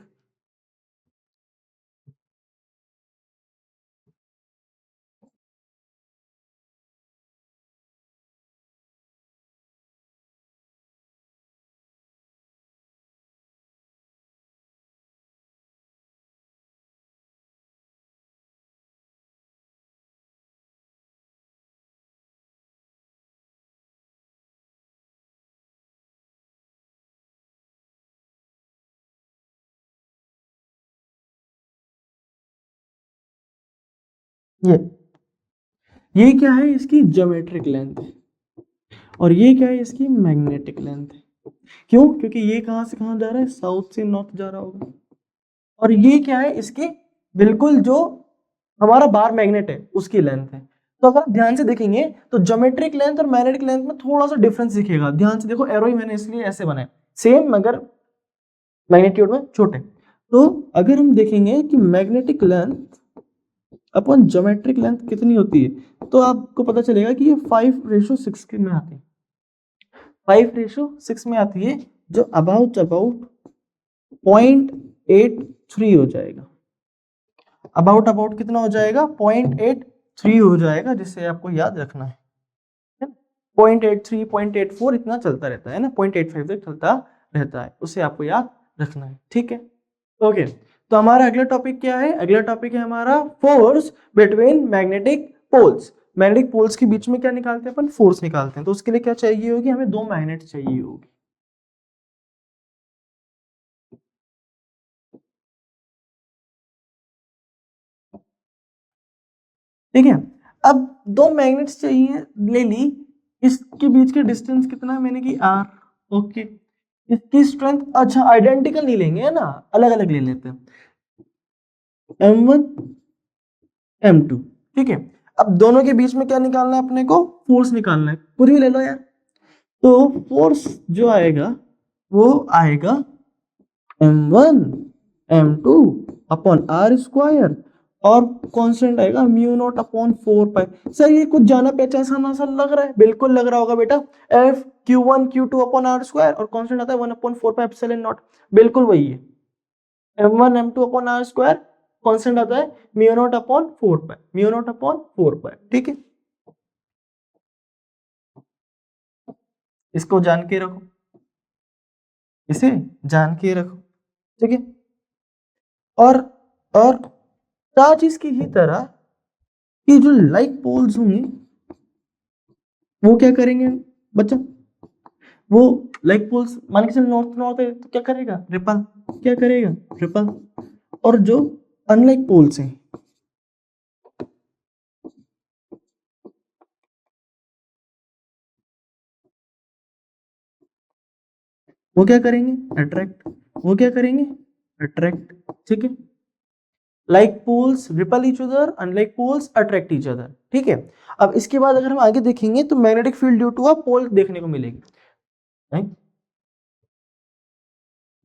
ये क्या है, इसकी ज्योमेट्रिक लेंथ है, और ये क्या है, इसकी मैग्नेटिक लेंथ है। क्यों, क्योंकि ये कहां से कहां जा रहा है, साउथ से नॉर्थ जा रहा होगा, और ये क्या है, इसकी बिल्कुल जो हमारा बार मैग्नेट है उसकी लेंथ है। तो अगर आप ध्यान से देखेंगे तो ज्योमेट्रिक लेंथ और मैग्नेटिक लेंथ में थोड़ा सा डिफरेंस दिखेगा, ध्यान से देखो, एरो ही मैंने इसलिए ऐसे बनाया, सेम मगर मैग्नीट्यूड में छोटे। तो अगर हम देखेंगे कि मैग्नेटिक लेंथ अपन ज्योमेट्रिक लेंथ कितनी होती है, तो आपको पता चलेगा कि ये 5:6 में आती है, 5:6 में आती है, जो अबाउट 0.83 हो जाएगा, अबाउट कितना हो जाएगा 0.83 हो जाएगा, जिससे आपको याद रखना है 0.83 0.84 इतना चलता रहता है ना, 0.85 तक चलता रहता है, उसे आपको याद रखना है, ठीक है, ओके। तो हमारा अगला टॉपिक क्या है, अगला टॉपिक है हमारा force between magnetic poles. Magnetic poles के बीच में क्या निकालते हैं अपन, फोर्स निकालते हैं, तो उसके लिए क्या चाहिए होगी, हमें दो मैग्नेट चाहिए होगी, ठीक है। अब दो मैग्नेट्स चाहिए, ले ली, इसके बीच के डिस्टेंस कितना है, मैंने की r, ओके, इसकी स्ट्रेंथ, अच्छा आइडेंटिकल नहीं लेंगे है ना, अलग अलग ले लेते हैं, m1 m2, ठीक है। अब दोनों के बीच में क्या निकालना है अपने को, फोर्स निकालना है, पूरी ले लो यार। तो फोर्स जो आएगा वो आएगा m1 m2 upon R square, और कांस्टेंट आएगा mu naught upon 4 pi. Sir ये कुछ जाना पहचाना सा लग रहा है, बिल्कुल लग रहा होगा बेटा, F Q1 Q2 upon R square, और कांस्टेंट आता है 1/4 पाई एप्सिलॉन नॉट, बिल्कुल वही है, m1 m2 upon R square constant आता है म्यू नॉट अपॉन 4 पाई, म्यू नॉट अपॉन 4 पाई। ठीक है, इसको जान के रखो, इसे जान के रखो। ठीक है, और चार्ज इसकी ही तरह कि जो लाइक पोल्स होंगे वो क्या करेंगे बच्चा, वो लाइक पोल्स मान के चलो नॉर्थ नॉर्थ है तो क्या करेगा, रिपल, क्या करेगा, रिपल। और जो अनलाइक पोल्स हैं वो क्या करेंगे, अट्रैक्ट, वो क्या करेंगे, अट्रैक्ट। ठीक है, like poles repel each other, unlike poles attract each other. ठीक है, अब इसके बाद अगर हम आगे देखेंगे तो magnetic field due to a pole देखने को मिलेगी,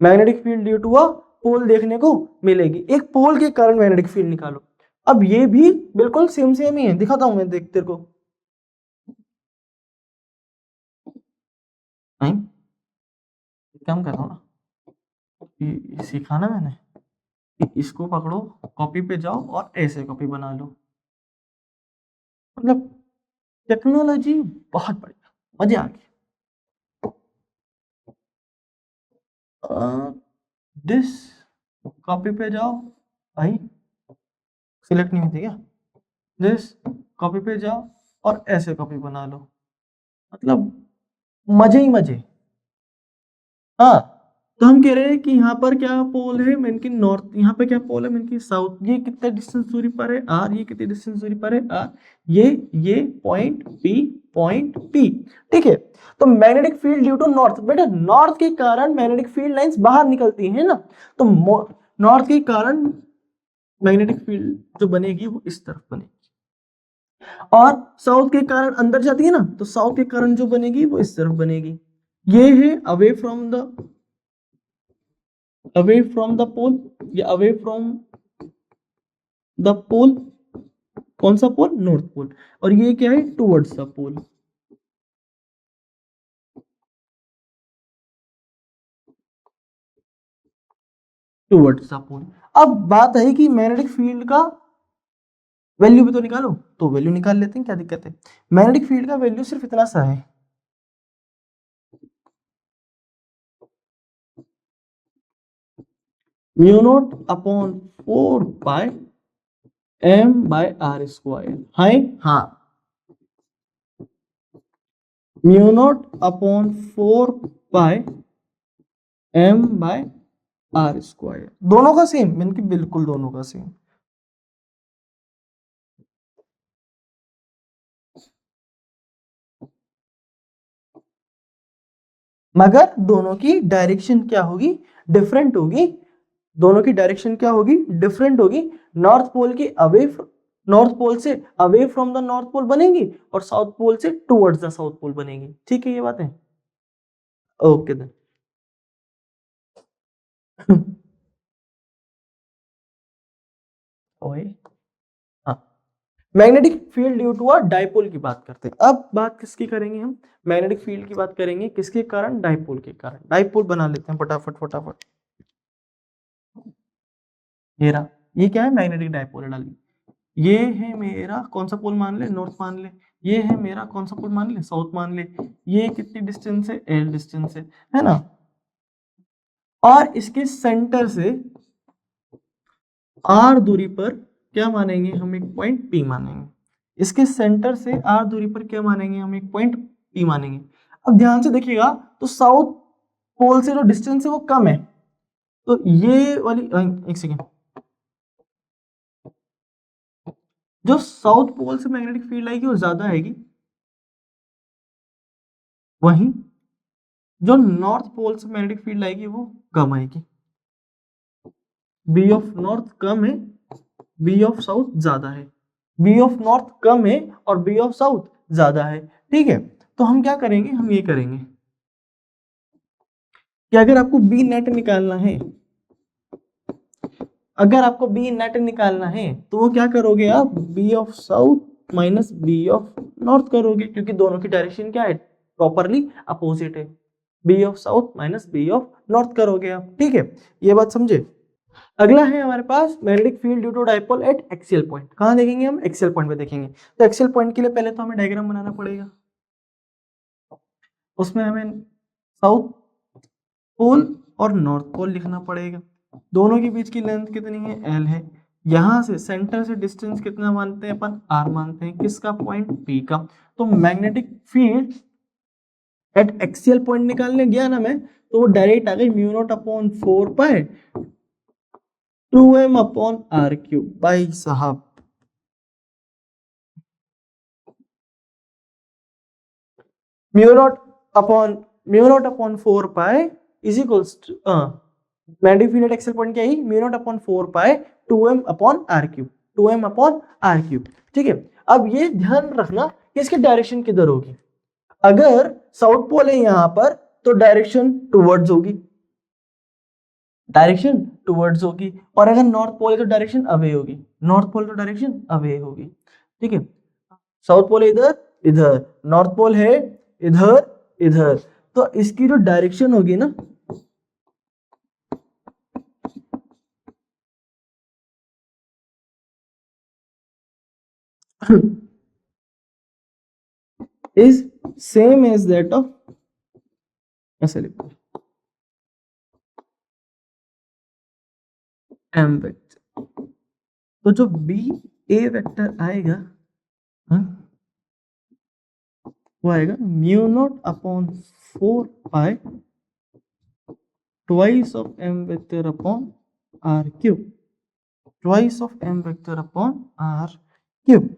magnetic field due to a pole देखने को मिलेगी। एक पोल के कारण मैग्नेटिक फील्ड निकालो। अब ये भी बिल्कुल सेम सेम ही है, दिखाता हूं मैं, देख तेरे को। क्या कर रहा हूं ना, सिखाना मैंने कि इसको पकड़ो, कॉपी पे जाओ और ऐसे कॉपी बना लो। मतलब टेक्नोलॉजी बहुत बढ़िया, मजे आ गए। दिस कॉपी पे जाओ भाई, सिलेक्ट नहीं होती क्या, दिस कॉपी पे जाओ और ऐसे कॉपी बना लो, मतलब मजे ही मजे। हाँ, तो हम कह रहे हैं कि यहाँ पर क्या पोल है, मीन की नॉर्थ, यहाँ पे क्या पोल है, मीन की साउथ। ये कितने डिस्टेंस दूरी पर है, आर, ये कितने डिस्टेंस दूरी पर है, आर, ये पॉइंट पी। ठीक है, तो magnetic field due to north, बेटा नॉर्थ के कारण मैग्नेटिक फील्ड लाइंस बाहर निकलती है ना, तो नॉर्थ के कारण मैग्नेटिक फील्ड जो बनेगी वो इस तरफ बनेगी, और साउथ के कारण अंदर जाती है ना, तो साउथ के कारण जो बनेगी वो इस तरफ बनेगी। ये है अवे फ्रॉम द पोल, या अवे फ्रॉम द पोल, कौन सा पोल, नॉर्थ पोल। और ये क्या है, towards the pole. Towards the pole. अब बात है कि मैग्नेटिक फील्ड का वैल्यू भी तो निकालो, तो वैल्यू निकाल लेते हैं, क्या दिक्कत है। मैग्नेटिक फील्ड का वैल्यू सिर्फ इतना सा है, mu naught upon 4 pi m by R square. है हाँ, mu naught upon 4 pi m by R square, दोनों का सेम, मीन की बिल्कुल दोनों का सेम। मगर दोनों की डायरेक्शन क्या होगी, डिफरेंट होगी। दोनों की डायरेक्शन क्या होगी, डिफरेंट होगी। नॉर्थ पोल की अवे, नॉर्थ पोल से away from the north pole बनेगी, और साउथ पोल से टुवर्ड्स द साउथ पोल बनेगी। ठीक है, ये बात है, ओके देन। ओए हाँ, magnetic field due to a dipole की बात करते हैं। अब बात किसकी करेंगे हम, मैग्नेटिक फील्ड की बात करेंगे, किसके कारण, डाइपोल के कारण। डाइपोल बना लेते हैं फटाफट फटाफट। ये रहा, ये क्या है, मैग्नेटिक डाइपोल डाली। ये है मेरा कौन सा पोल मान ले, नॉर्थ मान ले। ये है मेरा कौन सा पोल मान ले, साउथ मान ले। ये कितनी डिस्टेंस है, एल डिस्टेंस है ना। और इसके सेंटर से आर दूरी पर क्या मानेंगे हम, एक पॉइंट पी मानेंगे। इसके सेंटर से आर दूरी पर क्या मानेंगे हम, एक पॉइंट पी मानेंगे। अब ध्यान से देखिएगा, तो साउथ पोल से जो डिस्टेंस है वो कम है, तो ये वाली, एक सेकेंड, जो साउथ पोल से मैग्नेटिक फील्ड आएगी वो ज्यादा आएगी, वहीं जो नॉर्थ पोल से मैग्नेटिक फील्ड आएगी वो कम आएगी। बी ऑफ नॉर्थ कम है, बी ऑफ साउथ ज्यादा है। बी ऑफ नॉर्थ कम है और बी ऑफ साउथ ज्यादा है। ठीक है, तो हम क्या करेंगे, हम ये करेंगे कि अगर आपको बी नेट निकालना है, अगर आपको बी नेट निकालना है तो वो क्या करोगे आप, B of south minus B of north करोगे, क्योंकि दोनों की डायरेक्शन क्या है, प्रॉपरली अपोजिट है। B of south minus B of north करोगे आप। ठीक है, ये बात समझे। अगला है हमारे पास magnetic field due to dipole at axial point. कहाँ देखेंगे हम? एक्सियल पॉइंट पे देखेंगे। तो एक्सियल पॉइंट के लिए पहले तो हमें डायग्राम बनाना पड़ेगा। उसमें हमें साउथ पोल और नॉर्थ पोल लिखना पड़ेगा। दोनों के बीच की लेंथ कितनी है? एल है। यहां से सेंटर से डिस्टेंस कितना मानते हैं अपन? आर मानते हैं। किसका? पॉइंट पी का। तो magnetic field at axial point निकालने गया ना मैं, तो वो डायरेक्ट आ गई mu naught upon 4 pi 2m upon are cube. भाई साहब mu naught upon 4 pi is equals to magnetic field at axial point क्या है? Mu naught upon 4 pi 2m upon are cube. 2m upon are cube. ठीक है। अब ये ध्यान रखना कि इसकी डायरेक्शन किधर होगी। अगर साउथ पोल है यहां पर तो डायरेक्शन टुवर्ड्स होगी, डायरेक्शन टुवर्ड्स होगी। और अगर नॉर्थ पोल है तो डायरेक्शन अवे होगी, नॉर्थ पोल तो डायरेक्शन अवे होगी। ठीक है। साउथ पोल है इधर इधर, नॉर्थ पोल है इधर इधर, तो इसकी जो डायरेक्शन होगी ना is same as that of ऐसे लिखो m वेक्टर। तो जो बी ए वेक्टर आएगा, हाँ, वो आएगा mu naught upon 4 pi twice of m vector upon r cube, twice of m vector upon r cube.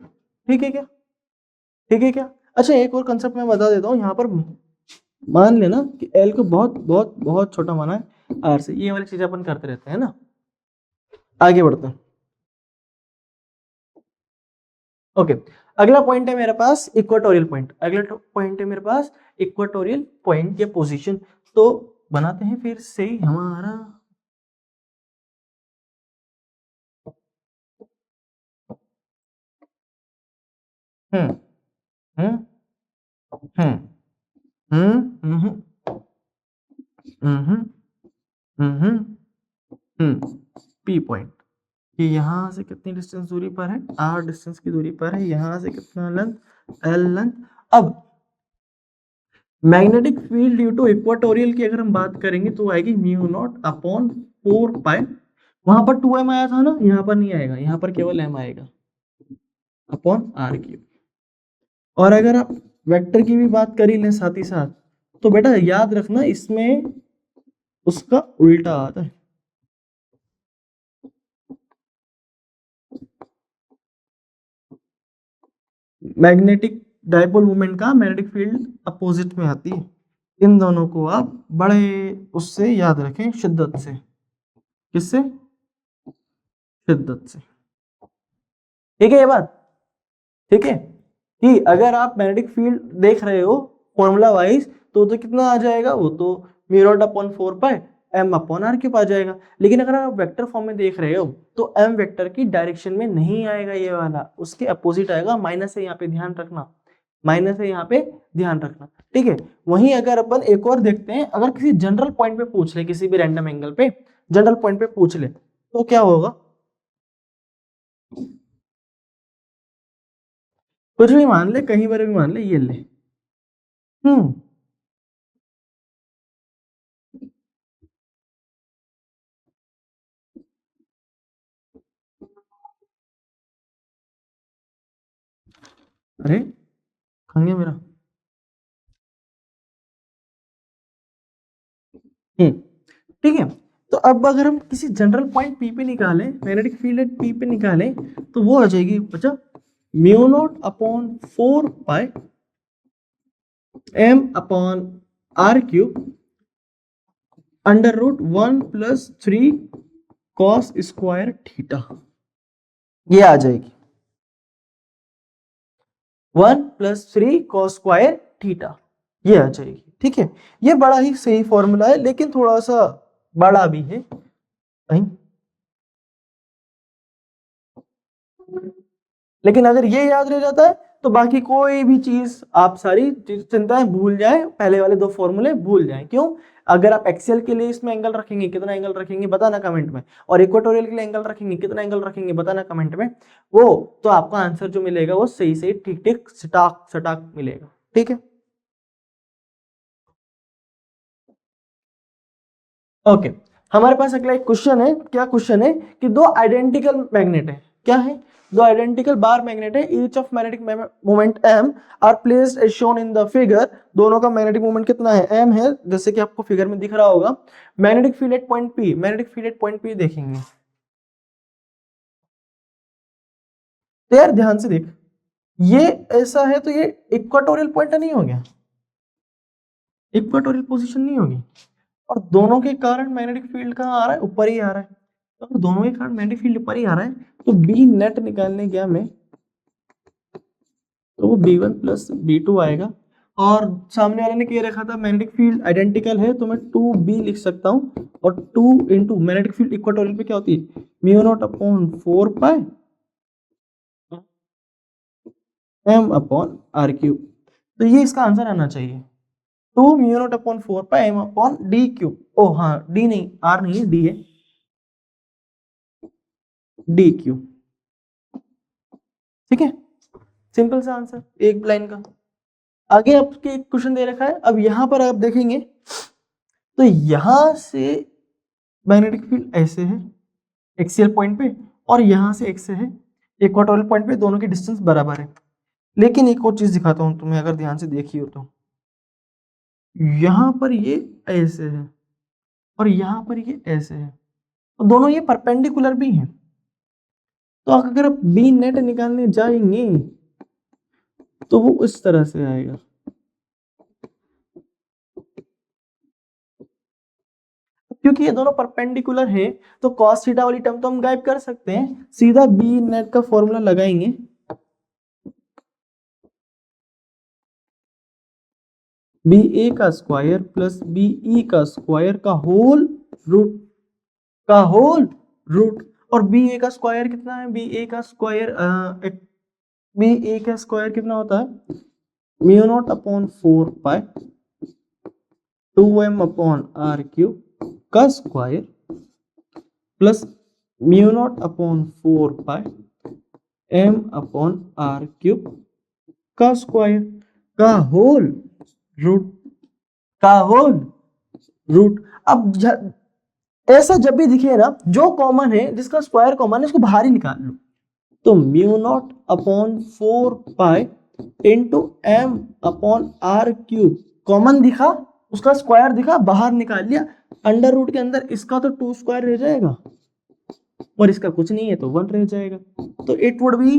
ठीक है क्या? ठीक है क्या? अच्छा एक और कंसेप्ट मैं बता देता हूँ। यहाँ पर मान लेना कि L को बहुत बहुत बहुत छोटा माना है R से। ये वाली चीज अपन करते रहते हैं ना। आगे बढ़ते हैं। ओके। अगला पॉइंट है मेरे पास इक्वाटोरियल पॉइंट। अगला पॉइंट है मेरे पास इक्वाटोरियल पॉइंट के पोजीशन। तो बनाते हैं फिर से हमारा हम्म हम्म हम्म हम्म हम्म हम्म हम्म पी पॉइंट। ये यहाँ से कितनी डिस्टेंस दूरी पर है? आर डिस्टेंस की दूरी पर है। यहाँ से कितना लेंथ? L length. अब magnetic field due to equatorial की अगर हम बात करेंगे तो आएगी म्यू नॉट अपॉन 4 पाई। वहां पर 2m आया था ना, यहाँ पर नहीं आएगा, यहाँ पर केवल m आएगा अपॉन आर क्यूब। और अगर आप वेक्टर की भी बात कर ही लें साथ ही साथ, तो बेटा याद रखना इसमें उसका उल्टा आता है। मैग्नेटिक डाइपोल मोमेंट का मैग्नेटिक फील्ड अपोजिट में आती है। इन दोनों को आप बड़े उससे याद रखें, शिद्दत से। किससे? शिद्दत से। ठीक है ये बात? ठीक है कि अगर आप मैग्नेटिक फील्ड देख रहे हो फॉर्मूला वाइज तो कितना आ जाएगा? वो तो mu naught upon 4 pi m upon are cube आ जाएगा। लेकिन अगर आप वेक्टर फॉर्म में देख रहे हो तो m वेक्टर की डायरेक्शन में नहीं आएगा ये वाला, उसके अपोजिट आएगा। माइनस है यहाँ पे, ध्यान रखना, माइनस है यहाँ पे, ध्यान रखना। ठीक है। वहीं अगर अपन एक और देखते हैं, अगर किसी जनरल पॉइंट पे पूछ ले, किसी भी रैंडम एंगल पे जनरल पॉइंट पे पूछ ले तो क्या होगा? कुछ भी मान ले, कहीं पर भी मान ले, ये ले। हम्म अरे कहाँ गया मेरा? ठीक है। तो अब अगर हम किसी जनरल पॉइंट पी पे निकालें, मैग्नेटिक फील्ड एट पी पे निकालें, तो वो आ जाएगी बच्चा mu naught upon 4 pi m upon are cube under root 1 plus 3 cos square theta. ये आ जाएगी 1 प्लस 3 कॉस स्क्वायर थीटा, ये आ जाएगी। ठीक है। ये बड़ा ही सही फॉर्मूला है, लेकिन थोड़ा सा बड़ा भी है कहीं। लेकिन अगर ये याद रह जाता है तो बाकी कोई भी चीज आप सारी चिंताएं भूल जाए, पहले वाले दो फॉर्मूले भूल जाएं। क्यों? अगर आप एक्सेल के लिए इसमें एंगल रखेंगे, कितना एंगल रखेंगे बताना कमेंट में, और इक्वेटोरियल के लिए एंगल रखेंगे, कितना एंगल रखेंगे बताना कमेंट में, वो तो आपका आंसर जो मिलेगा वो सही सही ठीक ठीक सटाक सटाक मिलेगा। ठीक है, ओके। हमारे पास अगला एक क्वेश्चन है। क्या क्वेश्चन है कि दो आइडेंटिकल मैग्नेट है। क्या है? दो आइडेंटिकल बार मैग्नेट है, each of magnetic moment m are placed as shown in the figure. दोनों का मैग्नेटिक मोमेंट कितना है? m है, जैसे कि आपको फिगर में दिख रहा होगा। Magnetic field eight point p, magnetic field eight point p देखेंगे तो यार ध्यान से देख, ये ऐसा है तो ये इक्वाटोरियल पॉइंट नहीं हो गया, इक्वाटोरियल पोजीशन नहीं होगी, और दोनों के कारण मैग्नेटिक फील्ड कहाँ आ रहा है? ऊपर ही आ रहा है। तो अगर दोनों के कारण मैग्नेटिक फील्ड ऊपर ही आ रहा है तो बी नेट निकालने गया मैं तो वो B1 प्लस B2 आएगा, और सामने वाले ने कह रखा था मैग्नेटिक फील्ड आइडेंटिकल है तो मैं 2B लिख सकता हूँ, और 2 इंटू मैग्नेटिक फील्ड इक्वाटोरियल पे क्या होती है? Mu naught upon 4 pi m upon are cube. तो ये इसका आंसर आना चाहिए, 2 mu naught upon 4 pi m upon D cube. ओ हाँ, डी नहीं, आर नहीं है, डी है, डी क्यूब। ठीक है, सिंपल सा आंसर एक लाइन का। आगे आपके क्वेश्चन दे रखा है, अब यहां पर आप देखेंगे तो यहां से मैग्नेटिक फील्ड ऐसे है एक्सियल पॉइंट पे, और यहां से ऐसे है इक्वाटोरियल पॉइंट पे, दोनों की डिस्टेंस बराबर है। लेकिन एक और चीज दिखाता हूं तुम्हें, अगर ध्यान से देखी हो तो यहां पर ये ऐसे है और यहां पर ये ऐसे है, तो दोनों ये परपेंडिकुलर भी हैं। तो अगर आप बी नेट निकालने जाएंगे तो वो इस तरह से आएगा। क्योंकि ये दोनों परपेंडिकुलर है तो cos थीटा वाली टर्म तो हम गायब कर सकते हैं, सीधा बी नेट का फॉर्मूला लगाएंगे, बी ए का स्क्वायर प्लस बी ई का स्क्वायर का होल रूट, का होल रूट। और बी ए का स्क्वायर कितना है? बी ए का स्क्वायर बी ए का स्क्वायर कितना होता है? Mu naught upon 4 pi 2m upon are cube का square plus mu naught upon 4 pi m upon are cube का स्क्वायर का होल रूट, का होल रूट। अब ऐसा जब भी दिखे ना, जो कॉमन है जिसका स्क्वायर कॉमन है उसको बाहर ही निकाल लो। तो mu naught upon 4 pi into M upon are cube, common दिखा, उसका स्क्वायर दिखा, बाहर निकाल लिया। अंडर रूट के अंदर इसका तो 2 स्क्वायर रह जाएगा और इसका कुछ नहीं है तो 1 रह जाएगा, तो it would be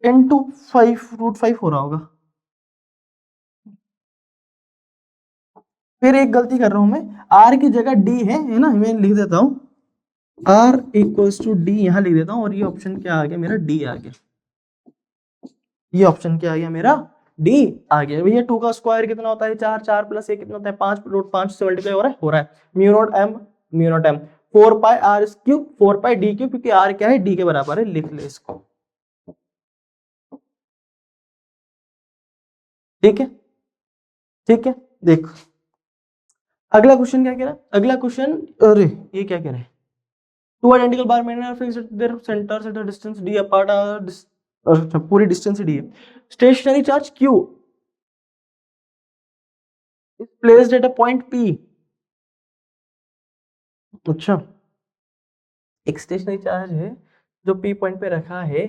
into 5 root 5 हो रहा होगा। फिर एक गलती कर रहा हूं मैं, आर की जगह डी है ना, मैं लिख देता हूं R इक्वल्स टू डी, यहां लिख देता हूं, और ये ऑप्शन क्या आ गया मेरा? डी आ गया। ये ऑप्शन क्या आ गया मेरा? डी आ गया। भैया 2 का स्क्वायर कितना होता है? 4, 4 प्लस 1 कितना होता है? 5, रूट 5 से मल्टीप्लाई हो रहा है, mu naught M, mu naught M 4 pi R cube, 4 pi D cube, क्योंकि आर क्या है? डी के बराबर है, लिख ले इसको। ठीक है, ठीक है, देख अगला क्वेश्चन क्या कह रहा है? अगला क्वेश्चन, अरे ये क्या कह रहा है? Two identical bar magnet are fixed at their centres at the distance d apart are, अच्छा पूरी डिस्टेंस डी है। Stationary charge q is placed at a point p। अच्छा, एक स्टेशनरी चार्ज है जो p पॉइंट पे रखा है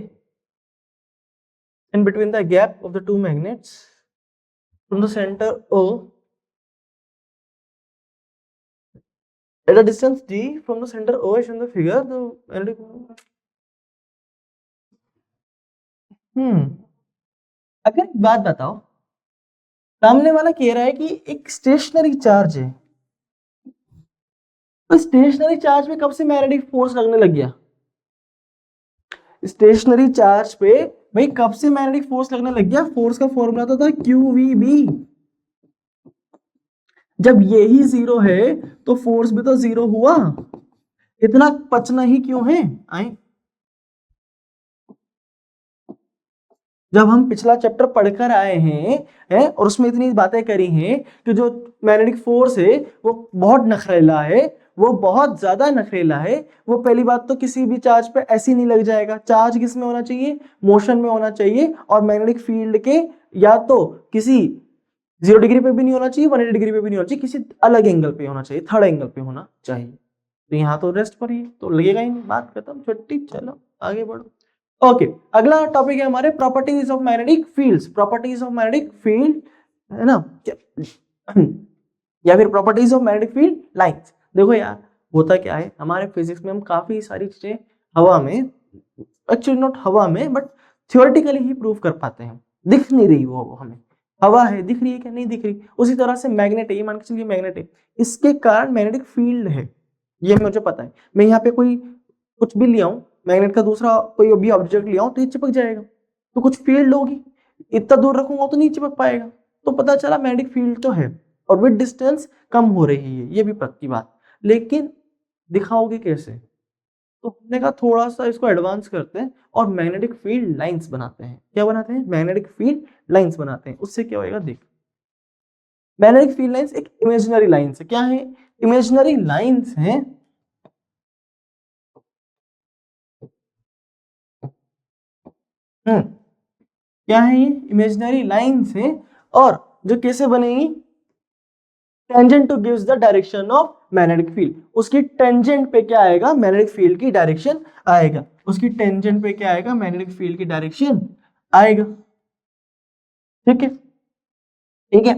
in between the gap of the two magnets from the centre o at a distance d from the center o as in the figure the अगर एक बात बताओ, सामने वाला कह रहा है कि एक स्टेशनरी चार्ज है, तो स्टेशनरी चार्ज पे कब से मैग्नेटिक फोर्स लगने लग गया? स्टेशनरी चार्ज पे भाई कब से मैग्नेटिक फोर्स लगने लग गया? फोर्स का फॉर्मूला तो था QVB। जब ये ही जीरो है तो फोर्स भी तो जीरो हुआ, इतना पचना ही क्यों है? आए जब हम पिछला चैप्टर पढ़कर आए हैं और उसमें इतनी बातें करी हैं कि जो मैग्नेटिक फोर्स है वो बहुत नखरेला है, वो बहुत ज्यादा नखरेला है। वो पहली बात तो किसी भी चार्ज पे ऐसे नहीं लग जाएगा। चार्ज किस में होना चाहिए? मोशन में होना चाहिए। और मैग्नेटिक फील्ड के या तो किसी 0 डिग्री पे भी नहीं होना चाहिए, 180 डिग्री पे भी नहीं होना चाहिए, किसी अलग एंगल पे होना चाहिए, थर्ड एंगल पे होना चाहिए। तो यहाँ तो रेस्ट पर ही है, तो लगेगा ही नहीं, बात खत्म, छुट्टी, चलो आगे बढ़ो। ओके, अगला टॉपिक है हमारे properties of magnetic fields. Properties of magnetic field है ना, या फिर properties of magnetic field lines. देखो यार, होता क्या है हमारे फिजिक्स में, हम काफी सारी चीजें हवा में, एक्चुअली नॉट हवा में बट थियोरेटिकली ही प्रूव कर पाते हैं। दिख नहीं रही वो हमें, हवा है, दिख रही है क्या? नहीं दिख रही। उसी तरह से मैग्नेट है, ये मान के चलिए मैग्नेट है, इसके कारण मैग्नेटिक फील्ड है, ये मुझे पता है। मैं यहाँ पे कोई कुछ भी लिया हूँ, मैग्नेट का दूसरा कोई भी ऑब्जेक्ट लिया हूँ तो ये चिपक जाएगा, तो कुछ फील्ड होगी। इतना दूर रखूंगा तो नहीं चिपक पाएगा, तो पता चला मैग्नेटिक फील्ड तो है और विद डिस्टेंस कम हो रही है, ये भी पक्की बात। लेकिन दिखाओगे कैसे? तो हमने कहा थोड़ा सा इसको एडवांस करते हैं और मैग्नेटिक फील्ड लाइंस बनाते हैं। क्या बनाते हैं? मैग्नेटिक फील्ड लाइंस बनाते हैं। उससे क्या होएगा देख, मैग्नेटिक फील्ड लाइंस एक इमेजिनरी लाइंस है। क्या है? इमेजिनरी लाइंस है। क्या है ये? इमेजिनरी लाइंस है। और जो कैसे बनेगी? Tangent two gives the direction of magnetic field. उसकी टेंजेंट पे क्या आएगा? मैग्नेटिक फील्ड की डायरेक्शन आएगा। उसकी टेंजेंट पे क्या आएगा? मैग्नेटिक फील्ड की डायरेक्शन आएगा। ठीक है, ठीक है।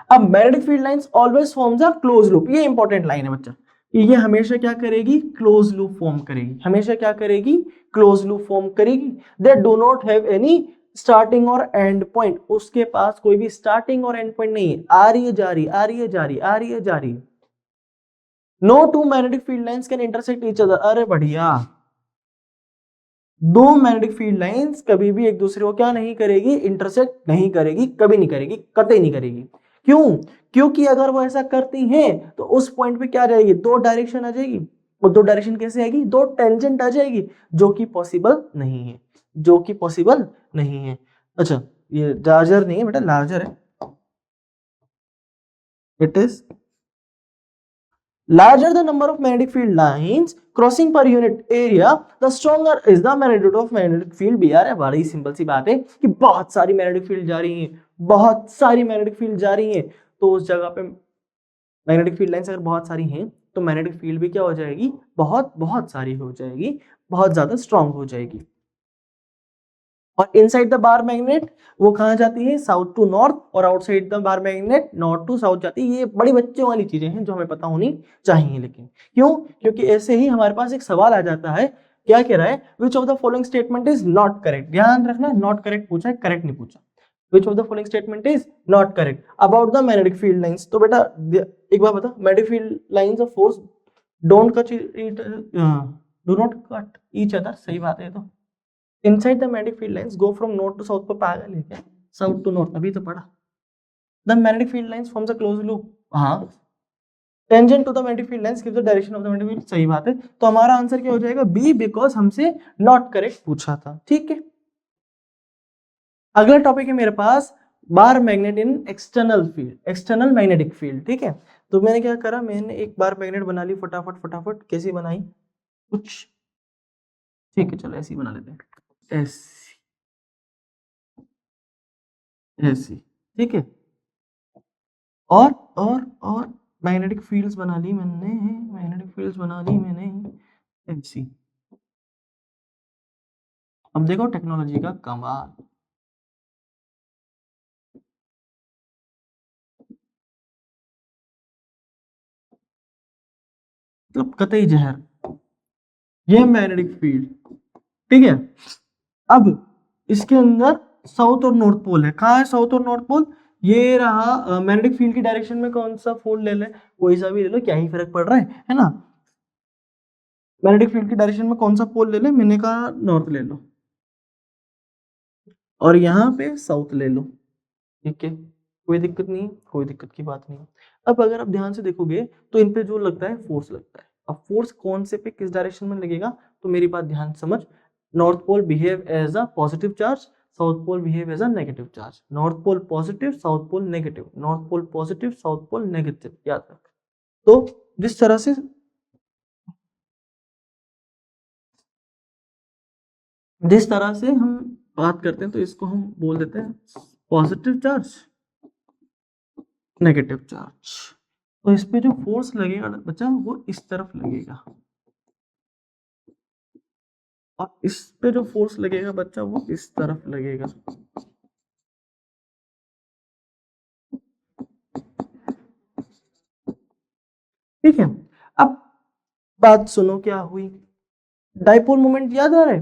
अब magnetic field lines always forms a close loop. ये इंपॉर्टेंट लाइन है बच्चा, ये हमेशा क्या करेगी? क्लोज लूप फॉर्म करेगी। हमेशा क्या करेगी? क्लोज लूप फॉर्म करेगी। They do not have any starting और एंड पॉइंट। उसके पास कोई भी स्टार्टिंग और एंड पॉइंट नहीं है, आ रही है जा रही, आ रही है जा रही, आ रही है जा रही। No two magnetic field lines can intersect each other. अरे बढ़िया, दो मैग्नेटिक फील्ड लाइंस कभी भी एक दूसरे को क्या नहीं करेगी? इंटरसेक्ट नहीं करेगी, कभी नहीं करेगी, कतई नहीं करेगी। क्यों? क्योंकि अगर वो ऐसा करती हैं तो उस पॉइंट पे क्या आ जाएगी? दो डायरेक्शन आ जाएगी। और दो डायरेक्शन कैसे आएगी? दो टेंजेंट आ जाएगी, जो कि पॉसिबल नहीं है, जो कि पॉसिबल नहीं है। अच्छा, ये लार्जर नहीं है बेटा, लार्जर है, it is larger the number of magnetic field lines crossing per unit area, the stronger is the magnitude of magnetic field B। यार बड़ी सिंपल सी बात है कि बहुत सारी मैग्नेटिक फील्ड जा रही हैं, बहुत सारी मैग्नेटिक फील्ड जा रही हैं, तो उस जगह पे मैग्नेटिक फील्ड लाइंस अगर बहुत सारी हैं तो मैग्नेटिक फील्ड भी क्या हो जाएगी? बहुत बहुत सारी हो जाएगी, बहुत ज्यादा स्ट्रांग हो जाएगी। और इनसाइड द बार मैग्नेट वो कहाँ जाती है? South to north. और outside the bar magnet north to south जाती है। ये बड़ी बच्चों वाली चीजें हैं जो हमें पता होनी चाहिए। लेकिन क्यों? क्योंकि ऐसे ही हमारे पास एक सवाल आ जाता है, क्या कह रहा है? Which of the following statement is not correct. ध्यान रखना, नॉट करेक्ट पूछा है, करेक्ट नहीं पूछा। Which of the following statement is not correct about the magnetic field lines. तो बेटा एक बार बता, magnetic field lines of force don't cut do not cut each other. सही बात है। तो inside the magnetic field lines go from north to south. पर पागल है क्या? साउथ टू नॉर्थ अभी तो पढ़ा। The magnetic field lines forms a close loop. हाँ, tangent to the magnetic field lines gives the direction of the magnetic field. सही बात है। तो हमारा आंसर क्या हो जाएगा? बी, बिकॉज हमसे नॉट करेक्ट पूछा था। ठीक है, अगला टॉपिक है मेरे पास bar magnet in external field, external magnetic field. ठीक है, तो मैंने क्या करा? मैंने एक बार मैग्नेट बना ली फटाफट फटाफट। कैसी बनाई? कुछ ठीक है, चलो ऐसी बना लेते हैं, ऐसी, ऐसी। ठीक है, और मैग्नेटिक फील्ड्स बना ली मैंने, मैग्नेटिक फील्ड्स बना ली मैंने ऐसी। अब देखो टेक्नोलॉजी का कमाल। मतलब कतई जहर, ये मैग्नेटिक फील्ड। ठीक है, अब इसके अंदर साउथ और नॉर्थ पोल है। कहाँ है साउथ और नॉर्थ पोल? ये रहा। मैग्नेटिक फील्ड की डायरेक्शन में कौन सा पोल ले ले? कोई सा भी ले लो, क्या ही फर्क पड़ रहा है ना। मैग्नेटिक फील्ड की डायरेक्शन में कौन सा पोल ले ले? मैंने कहा नॉर्थ ले लो, और यहाँ पे साउथ ले लो। ठीक है, कोई दिक्कत नहीं है, कोई दिक्कत की बात नहीं है। अब अगर आप ध्यान से देखोगे तो इन पे जो लगता है फोर्स लगता है। अब फोर्स कौन से पे किस डायरेक्शन में लगेगा? तो मेरी बात ध्यान समझ। North pole behave as a positive charge, south pole behave as a negative charge, north pole positive, south pole negative, north pole positive, south pole negative, याद रख। तो जिस तरह से हम बात करते हैं तो इसको हम बोल देते हैं पॉजिटिव चार्ज, नेगेटिव चार्ज। तो इस पे जो फोर्स लगेगा बच्चा वो इस तरफ लगेगा, और इस पे जो फोर्स लगेगा बच्चा वो इस तरफ लगेगा। ठीक है, अब बात सुनो क्या हुई। डाइपोल मोमेंट याद आ रहा है,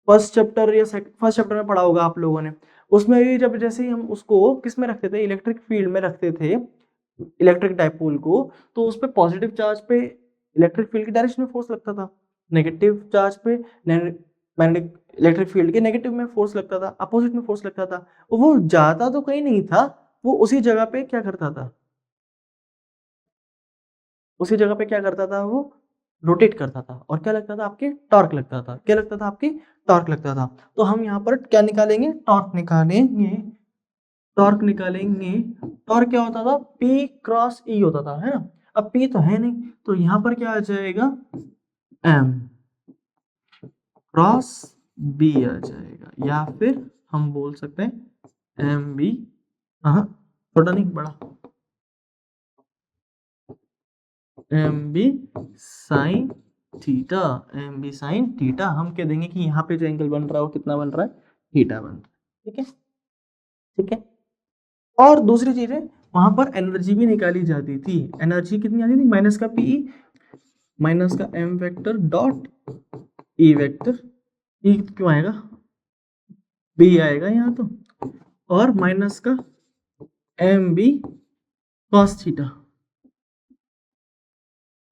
फर्स्ट चैप्टर या फर्स्ट चैप्टर में पढ़ा होगा आप लोगों ने। उसमें भी जब जैसे ही हम उसको किस में रखते थे, इलेक्ट्रिक फील्ड में रखते थे इलेक्ट्रिक डाइपोल को, तो उस पे पॉजिटिव चार्ज पे इलेक्ट्रिक फील्ड की डायरेक्शन में फोर्स लगता था, नेगेटिव चार्ज पे मैग्नेटिक इलेक्ट्रिक फील्ड के नेगेटिव में फोर्स लगता था, अपोजिट में फोर्स लगता था। वो जाता तो कहीं नहीं था, वो उसी जगह पे क्या करता था, उसी जगह पे क्या करता था, वो रोटेट करता था, और क्या लगता था आपके, टॉर्क लगता था। क्या लगता था आपकी, टॉर्क लगता था। तो हम यहाँ पर क्या निकालेंगे, टॉर्क निकालेंगे, टॉर्क निकालेंगे। टॉर्क क्या होता था, P क्रॉस E होता था, है ना। अब P तो है नहीं, तो यहाँ पर क्या आ जाएगा, M क्रॉस B आ जाएगा, या फिर हम बोल सकते हैं MB, हाँ छोटा नहीं बड़ा, MB sine theta, MB sine theta. हम कह देंगे कि यहाँ पे जो एंगल बन रहा है वो कितना बन रहा है, थीटा बन रहा है। ठीक है, ठीक है। और दूसरी चीज है, वहां पर एनर्जी भी निकाली जाती थी। एनर्जी कितनी आती थी, माइनस का पीई, माइनस का M vector dot E vector. E क्यों आएगा, बी आएगा यहाँ तो, और माइनस का M B cos theta,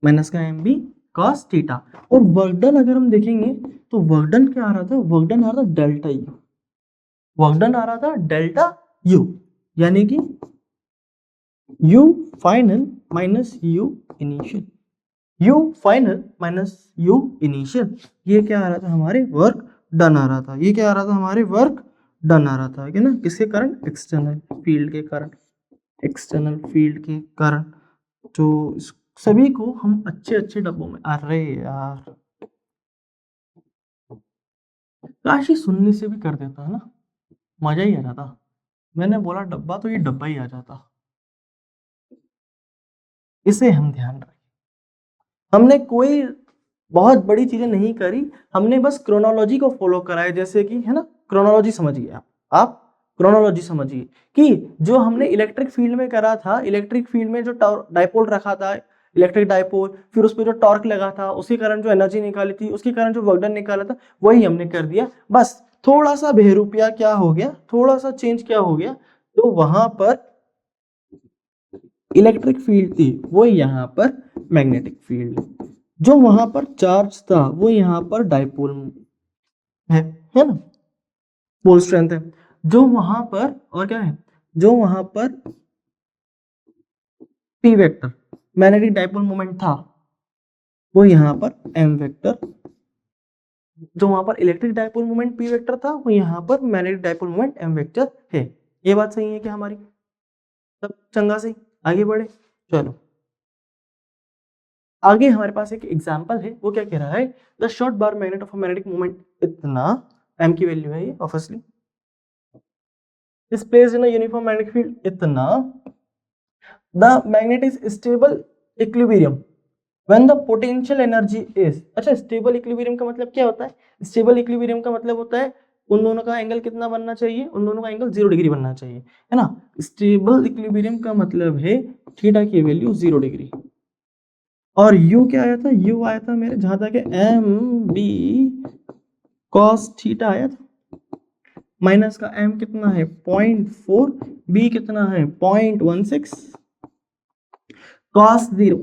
minus का एम बी कॉस थीटा। और वर्क डन अगर हम देखेंगे तो वर्क डन क्या आ रहा था, वर्क डन आ रहा था डेल्टा यू, वर्क डन आ रहा था डेल्टा यू, यानी कि you final minus U initial, U final minus U initial. ये क्या आ रहा था, हमारे वर्क डन आ रहा था। ये क्या आ रहा था, हमारे वर्क डन आ रहा था, है ना। किसके कारण, एक्सटर्नल फील्ड के कारण, एक्सटर्नल फील्ड के कारण। तो सभी को हम अच्छे अच्छे डब्बों में, अरे यार काश ये सुनने से भी कर देता है ना, मजा ही आ जाता। मैंने बोला डब्बा तो ये डब्बा ही आ जाता। इसे हम ध्यान रखें, हमने कोई बहुत बड़ी चीजें नहीं करी, हमने बस क्रोनोलॉजी को फॉलो करा है। जैसे कि, है ना, क्रोनोलॉजी समझिए आप क्रोनोलॉजी समझिए कि जो हमने इलेक्ट्रिक फील्ड में करा था, इलेक्ट्रिक फील्ड में जो डाइपोल रखा था, इलेक्ट्रिक डाइपोल, फिर उस पर जो टॉर्क लगा था, उसके कारण जो एनर्जी निकाली थी, उसके कारण जो वर्क डन निकाला था, वही हमने कर दिया। बस थोड़ा सा बहरूपिया क्या हो गया, थोड़ा सा चेंज क्या हो गया, तो वहां पर इलेक्ट्रिक फील्ड थी वो यहाँ पर मैग्नेटिक फील्ड, जो वहां पर चार्ज था वो यहाँ पर डाइपोल है ना, पोल स्ट्रेंथ है। जो वहां पर, और क्या है, जो वहां पर P vector magnetic dipole moment था, वो यहाँ पर एम वेक्टर, जो वहां पर electric dipole moment P vector था, वो यहाँ पर magnetic dipole moment M vector है। ये बात सही है क्या हमारी, सब चंगा से आगे बढ़े। चलो आगे हमारे पास एक एग्जांपल है, वो क्या कह रहा है, the short bar magnet of magnetic moment इतना, एम की वैल्यू है ये obviously, is placed in a uniform magnetic field इतना, the magnet is stable equilibrium when the potential energy is, अच्छा स्टेबल इक्विलिब्रियम का मतलब क्या होता है, स्टेबल इक्विलिब्रियम का मतलब होता है उन दोनों का एंगल कितना बनना चाहिए, उन दोनों का एंगल 0 डिग्री बनना चाहिए, है ना। स्टेबल इक्विलिब्रियम का मतलब है थीटा की वैल्यू 0 डिग्री, और यू क्या आया था, यू आया था मेरे जहां तक एम बी कॉस थीटा आया था, माइनस का एम कितना है 0.4, बी कितना है 0.16, कॉस जीरो,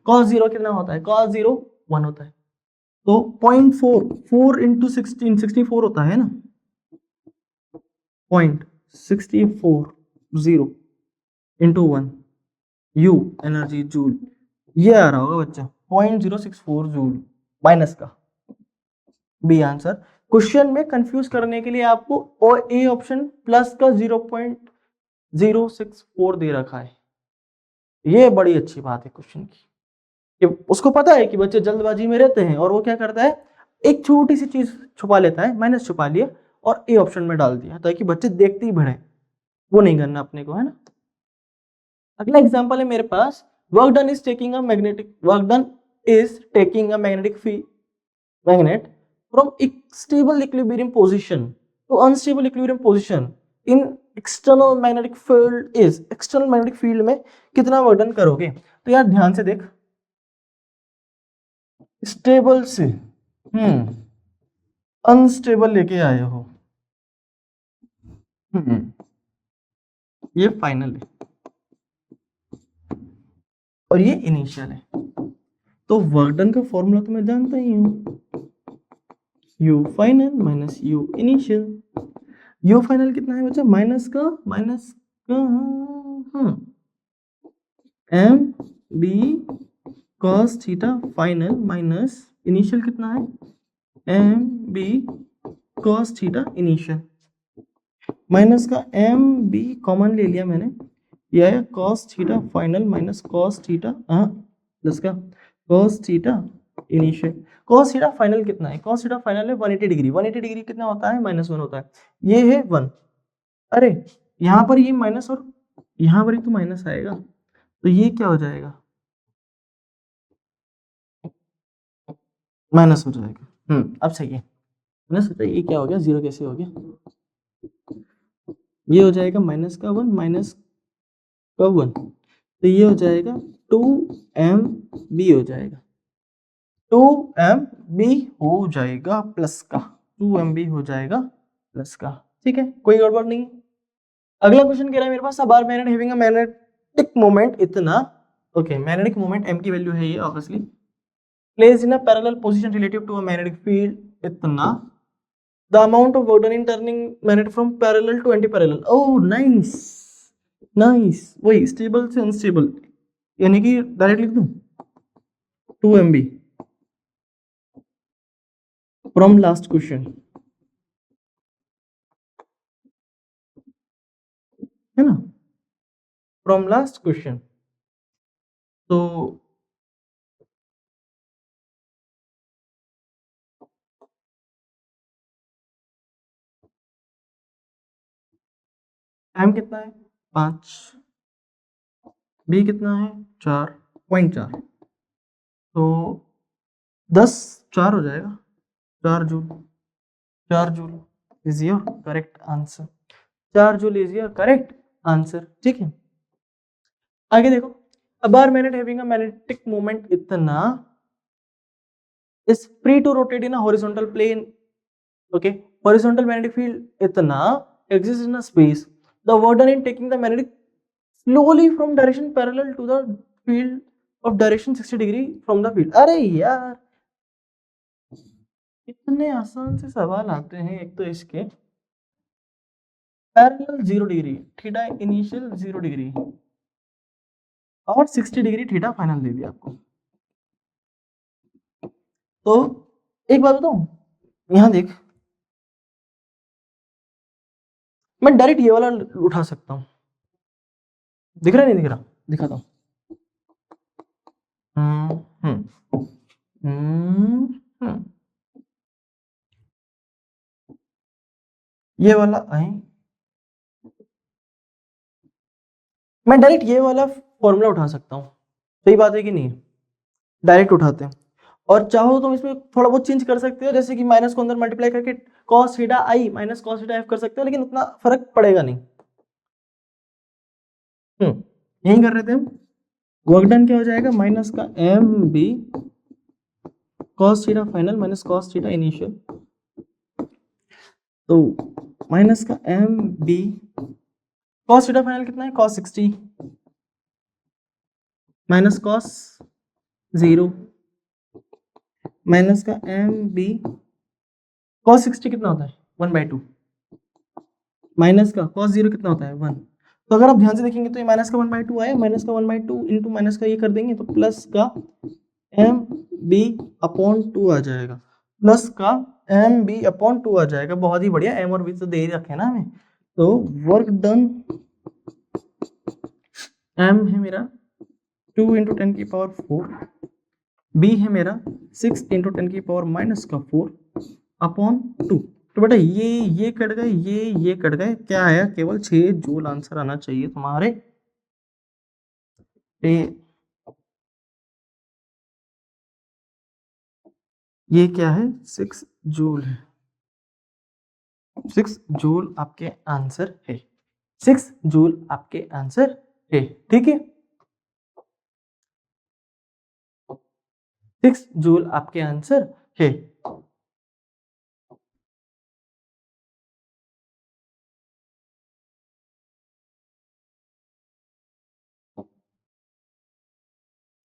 कॉस जीरो कितना होता है, कॉस जीरो 1 होता है, तो 0.4, 4 इंटू 16, 64 होता है ना, 0.64 0 इंटू 1, यू एनर्जी जूल, ये आ रहा होगा बच्चा 0.064 जूल, माइनस का बी आंसर। क्वेश्चन में कंफ्यूज करने के लिए आपको और ए ऑप्शन प्लस का 0.064 दे रखा है। ये बड़ी अच्छी बात है क्वेश्चन की कि उसको पता है कि बच्चे जल्दबाजी में रहते हैं और वो क्या करता है, एक छोटी सी चीज छुपा लेता है, माइनस छुपा लिया और ए ऑप्शन में डाल दिया ताकि बच्चे देखते ही बढ़े। वो नहीं करना अपने को, है ना। अगला एग्जांपल है मेरे पास, work done is taking a magnetic magnet from stable equilibrium position to unstable equilibrium position in external magnetic field is, external magnetic field में कितना वर्क डन करोगे। तो यार ध्यान से देख, स्टेबल से अनस्टेबल लेके आए हो, ये फाइनल है और ये इनिशियल है। तो वर्क डन का फॉर्मूला तो मैं जानता ही हूँ, U final minus U initial. U final कितना है बच्चा, माइनस का M B cos theta final minus initial कितना है, M B cos theta initial, minus का एम बी कॉमन ले लिया मैंने, यह है cos theta final minus cos theta plus का cos theta initial. Cos theta final कितना है, कॉस थीटा फाइनल है 180 डिग्री। 180 डिग्री कितना होता है, -1 होता है, ये है 1। अरे यहाँ पर ये माइनस और यहाँ पर ही तो माइनस आएगा, तो ये क्या हो जाएगा, माइनस हो जाएगा। अब सही है, माइनस होता है, ये क्या हो गया, 0 कैसे हो गया, ये हो जाएगा माइनस का 1 माइनस का 1, तो ये हो जाएगा 2mb हो जाएगा, 2mb हो जाएगा प्लस का, 2mb हो जाएगा प्लस का। ठीक है, कोई गड़बड़ नहीं। अगला क्वेश्चन कह रहा है मेरे पास, bar magnet having a magnetic moment इतना, ओके मैग्नेटिक मोमेंट m की वैल्यू है ये obviously, place in a parallel position relative to a magnetic field इतना, the amount of work done in turning magnet from parallel to anti parallel. Oh nice nice, वही स्टेबल से अनस्टेबल, यानी कि डायरेक्ट लिख दूं 2mb फ्रॉम लास्ट क्वेश्चन, है ना, फ्रॉम लास्ट क्वेश्चन। तो m कितना है 5, b कितना है 4.4, तो 10 4 हो जाएगा, 4 joule is your correct answer, 4 joule is your correct answer. ठीक है, आगे देखो, a bar magnet having a magnetic moment इतना is free to rotate in a horizontal plane, okay, horizontal magnetic field इतना exists in a space, the work done in taking the magnetic slowly from direction parallel to the field of direction 60 degree from the field। अरे यार इतने आसान से सवाल आते हैं, एक तो इसके parallel 0 degree, theta initial 0 degree और 60 डिग्री थीटा फाइनल दे दिया आपको। तो एक बात बताऊं, यहां देख, मैं डायरेक्ट ये वाला उठा सकता हूं, दिख रहा है नहीं दिख रहा, दिखाता हूं। ये वाला आई, मैं डायरेक्ट ये वाला फॉर्मूला उठा सकता हूँ, सही बात है कि नहीं, डायरेक्ट उठाते हैं। और चाहो तो इसमें थोड़ा बहुत चेंज कर सकते हो, जैसे कि माइनस को अंदर मल्टीप्लाई करके cos थीटा आई माइनस cos थीटा एफ कर सकते हो, लेकिन उतना फर्क पड़ेगा नहीं। यही कर रहे थे हम, वर्क डन क्या हो जाएगा, माइनस का M B cos theta final minus cos theta initial, तो माइनस का M B cos theta final कितना है, cos 60 माइनस cos 0 माइनस का एम बी cos 60 कितना होता है 1/2 माइनस का cos 0 कितना होता है 1। तो अगर आप ध्यान से देखेंगे तो ये माइनस का 1/2 आया, माइनस का 1/2 इंटू माइनस का ये कर देंगे तो प्लस का एम बी अपॉन 2 आ जाएगा, प्लस का एम बी अपॉन 2 आ जाएगा। बहुत ही बढ़िया, एम और बी तो दे ही रखे ना हमें। तो वर्क डन एम है मेरा 2 इंटू 10 की पावर 4, बी है मेरा 6 इंटू 10 की पावर -4 अपॉन 2। तो बेटा ये कट गए, ये कट गए, क्या आया, केवल 6 जूल आंसर आना चाहिए तुम्हारे। ये क्या है, 6 जूल है, 6 जूल आपके आंसर है, 6 जूल आपके आंसर है, ठीक है। 6 जूल आपके आंसर है।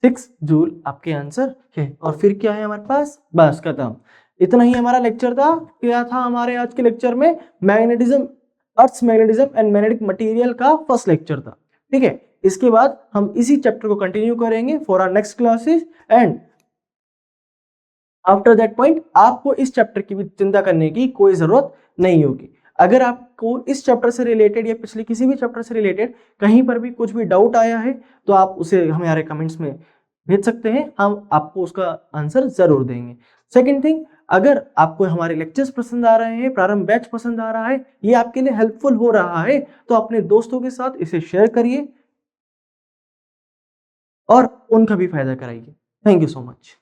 सिक्स जूल आपके आंसर है। और फिर क्या है हमारे पास, बस खत्म, इतना ही हमारा लेक्चर था। क्या था हमारे आज के लेक्चर में, magnetism, earth magnetism and magnetic material का फर्स्ट लेक्चर था, ठीक है। इसके बाद हम इसी चैप्टर को कंटिन्यू करेंगे for our next classes, and after that point आपको इस चैप्टर की भी चिंता करने की कोई जरूरत नहीं होगी। अगर आपको इस चैप्टर से रिलेटेड या पिछले किसी भी चैप्टर से रिलेटेड कहीं पर भी कुछ भी डाउट आया है तो आप उसे हमारे कमेंट्स में भेज सकते हैं, हम आपको उसका आंसर जरूर देंगे। सेकंड थिंग, अगर आपको हमारे लेक्चर्स पसंद आ रहे हैं, प्रारंभ बैच पसंद आ रहा है, ये आपके लिए हेल्पफुल हो रहा है, तो अपने दोस्तों के साथ इसे शेयर करिए और उनका भी फायदा कराइए। Thank you so much.